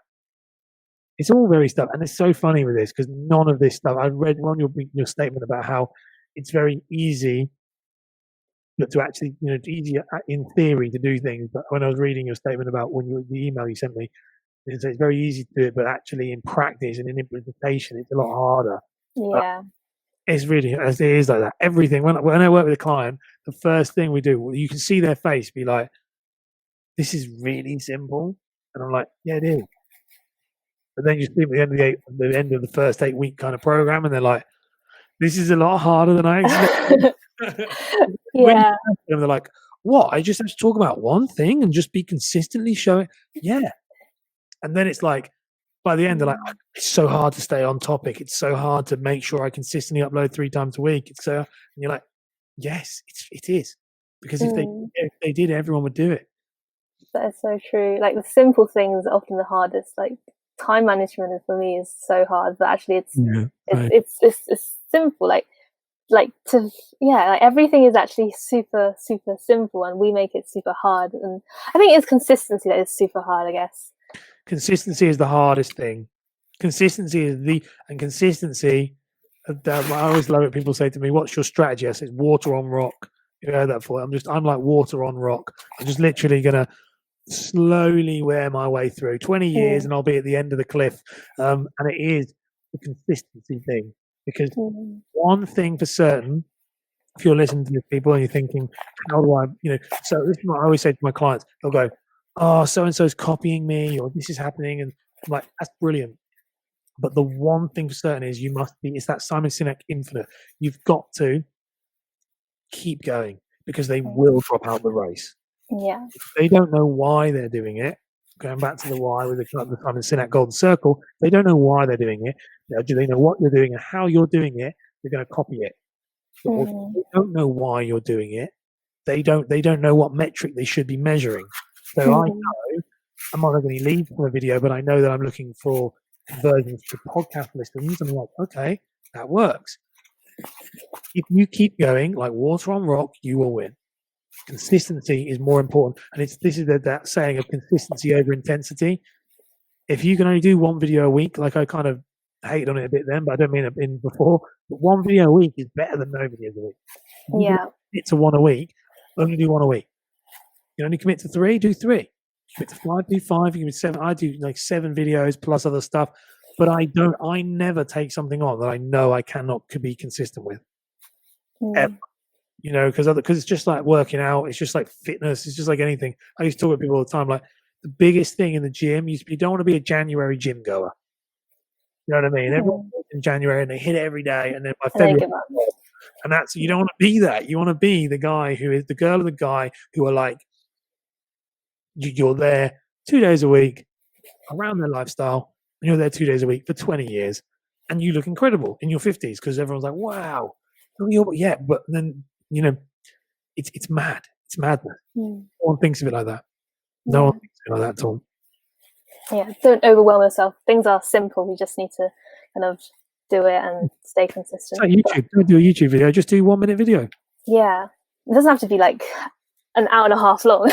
it's all very stuff. And it's so funny with this, because none of this stuff, I read on your statement about how it's very easy, but to actually, it's easier in theory to do things. But when I was reading your statement about the email you sent me, it's very easy to do it, but actually in practice and in implementation, it's a lot harder. Yeah. It's really, it is like that. Everything, when I work with a client, the first thing we do, you can see their face be like, this is really simple. And I'm like, yeah, it is. But then you see at the end of the first 8-week kind of program, and they're like, this is a lot harder than I expected. Yeah. And they're like, what? I just have to talk about one thing and just be consistently showing. Yeah. And then it's like, by the end, they're like, it's so hard to stay on topic. It's so hard to make sure I consistently upload 3 times a week. And you're like, yes, it is. Because if they did, everyone would do it. That is so true. Like the simple things are often the hardest. Like time management for me is so hard, but actually it's simple. Like everything is actually super, super simple, and we make it super hard. And I think it's consistency that is super hard, I guess. Consistency is the hardest thing. Consistency is consistency. I always love it. People say to me, "What's your strategy?" I say, "Water on rock." You heard that before? I'm like water on rock. I'm just literally gonna slowly wear my way through 20 years, and I'll be at the end of the cliff. And it is the consistency thing, because one thing for certain, if you're listening to these people and you're thinking, how do I, so this is what I always say to my clients. They'll go, oh, so-and-so's copying me, or this is happening. And I'm like, that's brilliant. But the one thing for certain is it's that Simon Sinek infinite. You've got to keep going, because they will drop out the race. Yeah. They don't know why they're doing it. Going back to the why with the Simon Sinek Golden Circle, they don't know why they're doing it. Do they know what you're doing and how you're doing it? They're going to copy it. But they don't know why you're doing it. They don't know what metric they should be measuring. So I know I'm not going to leave from a video, but I know that I'm looking for conversions to podcast listens, and I'm like, okay, that works. If you keep going like water on rock, you will win. Consistency is more important, and this is that saying of consistency over intensity. If you can only do 1 video a week, like I kind of hated on it a bit then, but I don't mean it in before. But 1 video a week is better than no videos a week. Yeah. Commit to 1 a week. Only do 1 a week. You only commit to 3, do 3. Commit to 5, do 5. You commit to 7. I do like 7 videos plus other stuff, but I never take something on that I know I could be consistent with. Ever. Because it's just like working out. It's just like fitness. It's just like anything. I used to talk with people all the time. Like the biggest thing in the gym, you don't want to be a January gym goer. You know what I mean? Everyone goes in January and they hit it every day, and then by February, and you don't want to be that. You want to be the guy who is the girl or the guy who are like, you're there 2 days a week around their lifestyle, and you're there 2 days a week for 20 years, and you look incredible in your 50s, because everyone's like, wow. Yeah, but then it's mad. It's madness. No one thinks of it like that. No one thinks of it like that at all. Yeah, don't overwhelm yourself. Things are simple. You just need to kind of do it and stay consistent. It's like YouTube. Don't do a YouTube video. Just do 1-minute video. Yeah, it doesn't have to be like an hour and a half long.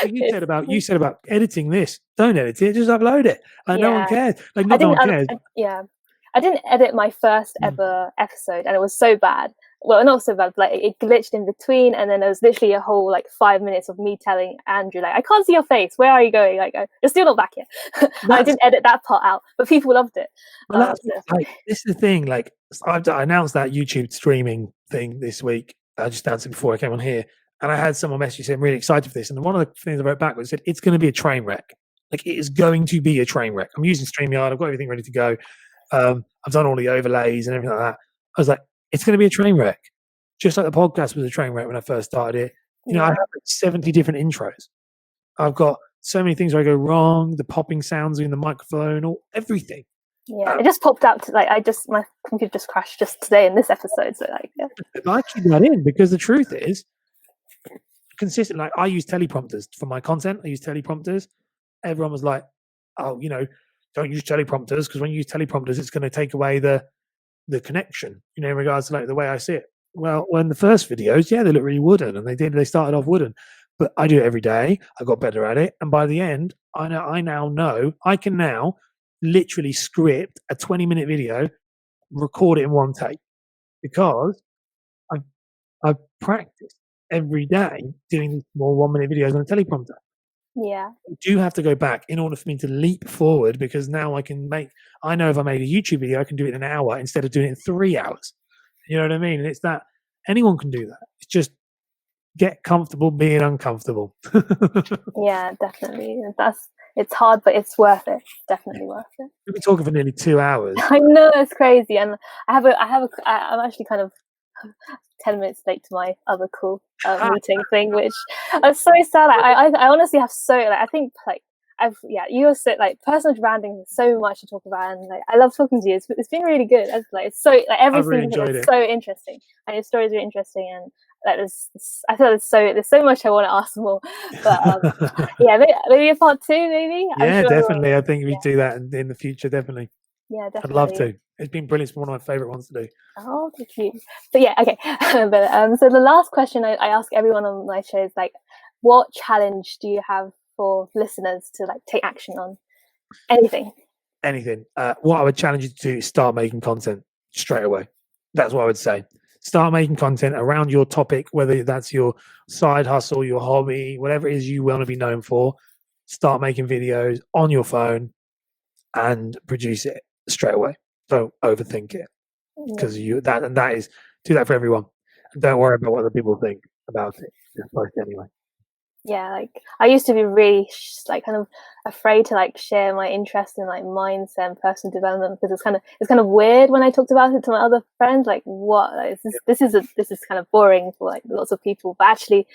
You said about editing this. Don't edit it. Just upload it. No one cares. Like no one cares. I didn't edit my first ever episode, and it was so bad. Well, not so bad, but like it glitched in between, and then there was literally a whole like 5 minutes of me telling Andrew, like, I can't see your face. Where are you going? Like, you're still not back yet. I didn't edit that part out, but people loved it. Well, this is the thing. Like, I announced that YouTube streaming thing this week. I just announced it before I came on here, and I had someone message saying, I'm really excited for this. And one of the things I wrote back was, said, it's going to be a train wreck. Like, it is going to be a train wreck. I'm using StreamYard. I've got everything ready to go. I've done all the overlays and everything like that. I was like, it's going to be a train wreck. Just like the podcast was a train wreck when I first started it. I have like 70 different intros. I've got so many things where I go wrong, the popping sounds in the microphone, or everything. Yeah, it just popped out to my computer just crashed just today in this episode. So I keep that in because the truth is, consistent. Like I use teleprompters for my content. I use teleprompters. Everyone was like, "Oh, don't use teleprompters because when you use teleprompters, it's going to take away the connection." In regards to like the way I see it. Well, when the first videos, yeah, they look really wooden, and they started off wooden, but I do it every day. I got better at it, and by the end, I now know I can now literally script a 20-minute video, record it in one take because I've practiced every day doing these small 1-minute videos on a teleprompter. Yeah. I do have to go back in order for me to leap forward because now I know if I made a YouTube video, I can do it in an hour instead of doing it in 3 hours. You know what I mean? And it's that anyone can do that. It's just get comfortable being uncomfortable. Yeah, definitely. It's hard, but it's worth it. Definitely worth it. We've been talking for nearly 2 hours. I know, it's crazy. And I'm actually kind of 10 minutes late to my other cool meeting thing, which I'm so sad. I honestly have I think you were so personal branding is so much to talk about, and I love talking to you. It's been really good. It's so everything is so interesting, and your stories are interesting, and I feel there's so much I want to ask more. But maybe a part 2, maybe. Yeah, definitely. I think we do that in the future. Definitely. Yeah, definitely. I'd love to. It's been brilliant. It's one of my favorite ones to do. Oh, thank you. But yeah, okay. But so the last question I ask everyone on my show is what challenge do you have for listeners to take action on? Anything. What I would challenge you to do is start making content straight away. That's what I would say. Start making content around your topic, whether that's your side hustle, your hobby, whatever it is you want to be known for. Start making videos on your phone and produce it straight away. Don't overthink it because do that for everyone. And don't worry about what other people think about it. Just post it anyway. Yeah, I used to be really kind of afraid to share my interest in mindset and personal development because it's kind of weird when I talked about it to my other friends. This is kind of boring for lots of people, but actually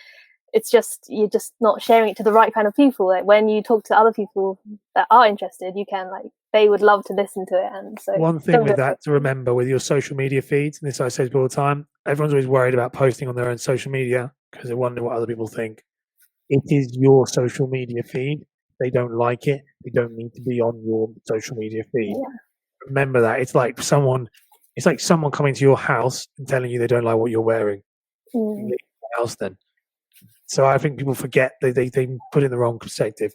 it's just you're just not sharing it to the right kind of people. When you talk to other people that are interested, you can they would love to listen to it. And so one thing with that to remember with your social media feeds, and this I say to people all the time, everyone's always worried about posting on their own social media because they wonder what other people think. It is your social media feed. They don't like it. They don't need to be on your social media feed. Yeah. Remember that. It's like someone coming to your house and telling you they don't like what you're wearing. Leave the house then. So I think people forget they put it in the wrong perspective.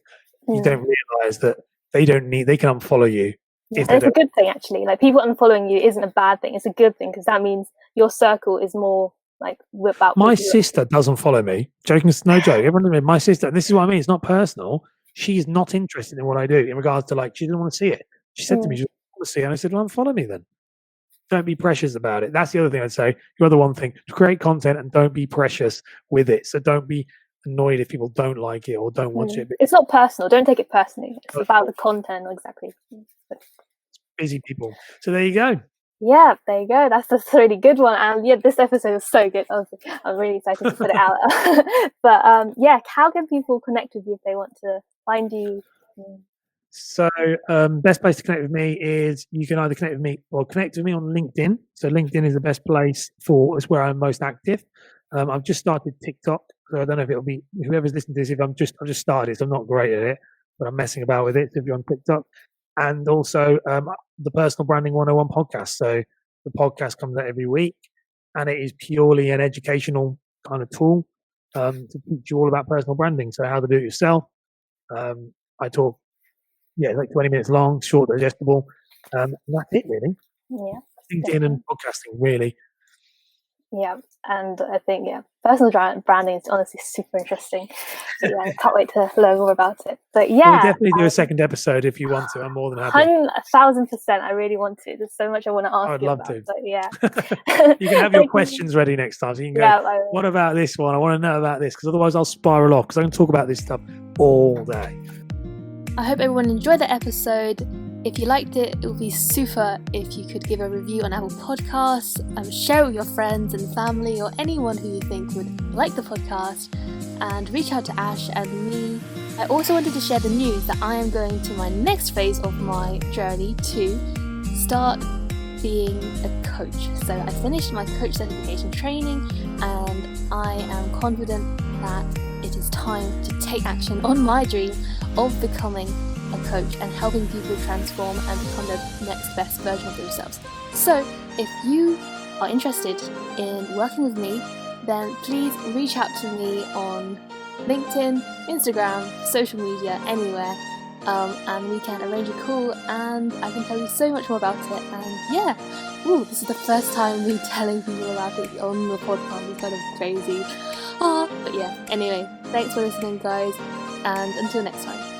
You don't realize that they can unfollow you. Yeah, it's a good thing actually. People unfollowing you isn't a bad thing. It's a good thing because that means your circle is more about my sister doesn't follow me. Joking, no joke. Everyone knows my sister, and this is what I mean. It's not personal. She is not interested in what I do in regards to she didn't want to see it. She said to me, "She doesn't want to see it," and I said, "Well, unfollow me then." Don't be precious about it. That's the other thing I'd say. Your other one thing: create content and don't be precious with it. So don't be annoyed if people don't like it or don't watch it. It's not personal. Don't take it personally. It's about the content, exactly. Busy people. So there you go. Yeah, there you go. That's a really good one. And yeah, this episode is so good. I'm really excited to put it out. But how can people connect with you if they want to find you? So best place to connect with me is you can either connect with me or connect with me on LinkedIn. So LinkedIn is the best place it's where I'm most active. I've just started TikTok. So I don't know if it'll be whoever's listening to this. I've just started, so I'm not great at it, but I'm messing about with it. So if you're on TikTok. And also the Personal Branding 101 podcast. So the podcast comes out every week, and it is purely an educational kind of tool to teach you all about personal branding. So how to do it yourself. I talk, it's 20 minutes long, short, digestible. And that's it, really. Yeah. LinkedIn and podcasting, really. Yeah, and I think personal branding is honestly super interesting. Yeah, I can't wait to learn more about it. But yeah, we'll definitely do a second episode if you want to. I'm more than happy. 1,000%. I really want to. There's so much I want to ask. I'd love to. But yeah, you can have your questions ready next time. So you can go. What about this one? I want to know about this because otherwise I'll spiral off because I can talk about this stuff all day. I hope everyone enjoyed the episode. If you liked it, it would be super if you could give a review on Apple Podcasts, share it with your friends and family or anyone who you think would like the podcast, and reach out to Ash and me I also wanted to share the news that I am going to my next phase of my journey to start being a coach. So I finished my coach certification training, and I am confident that it is time to take action on my dream of becoming a coach and helping people transform and become the next best version of themselves. So if you are interested in working with me, then please reach out to me on LinkedIn, Instagram, social media, anywhere, and we can arrange a call and I can tell you so much more about it. And yeah, this is the first time me telling people about it on the podcast. It's kind of crazy. But yeah, anyway, thanks for listening, guys, and until next time.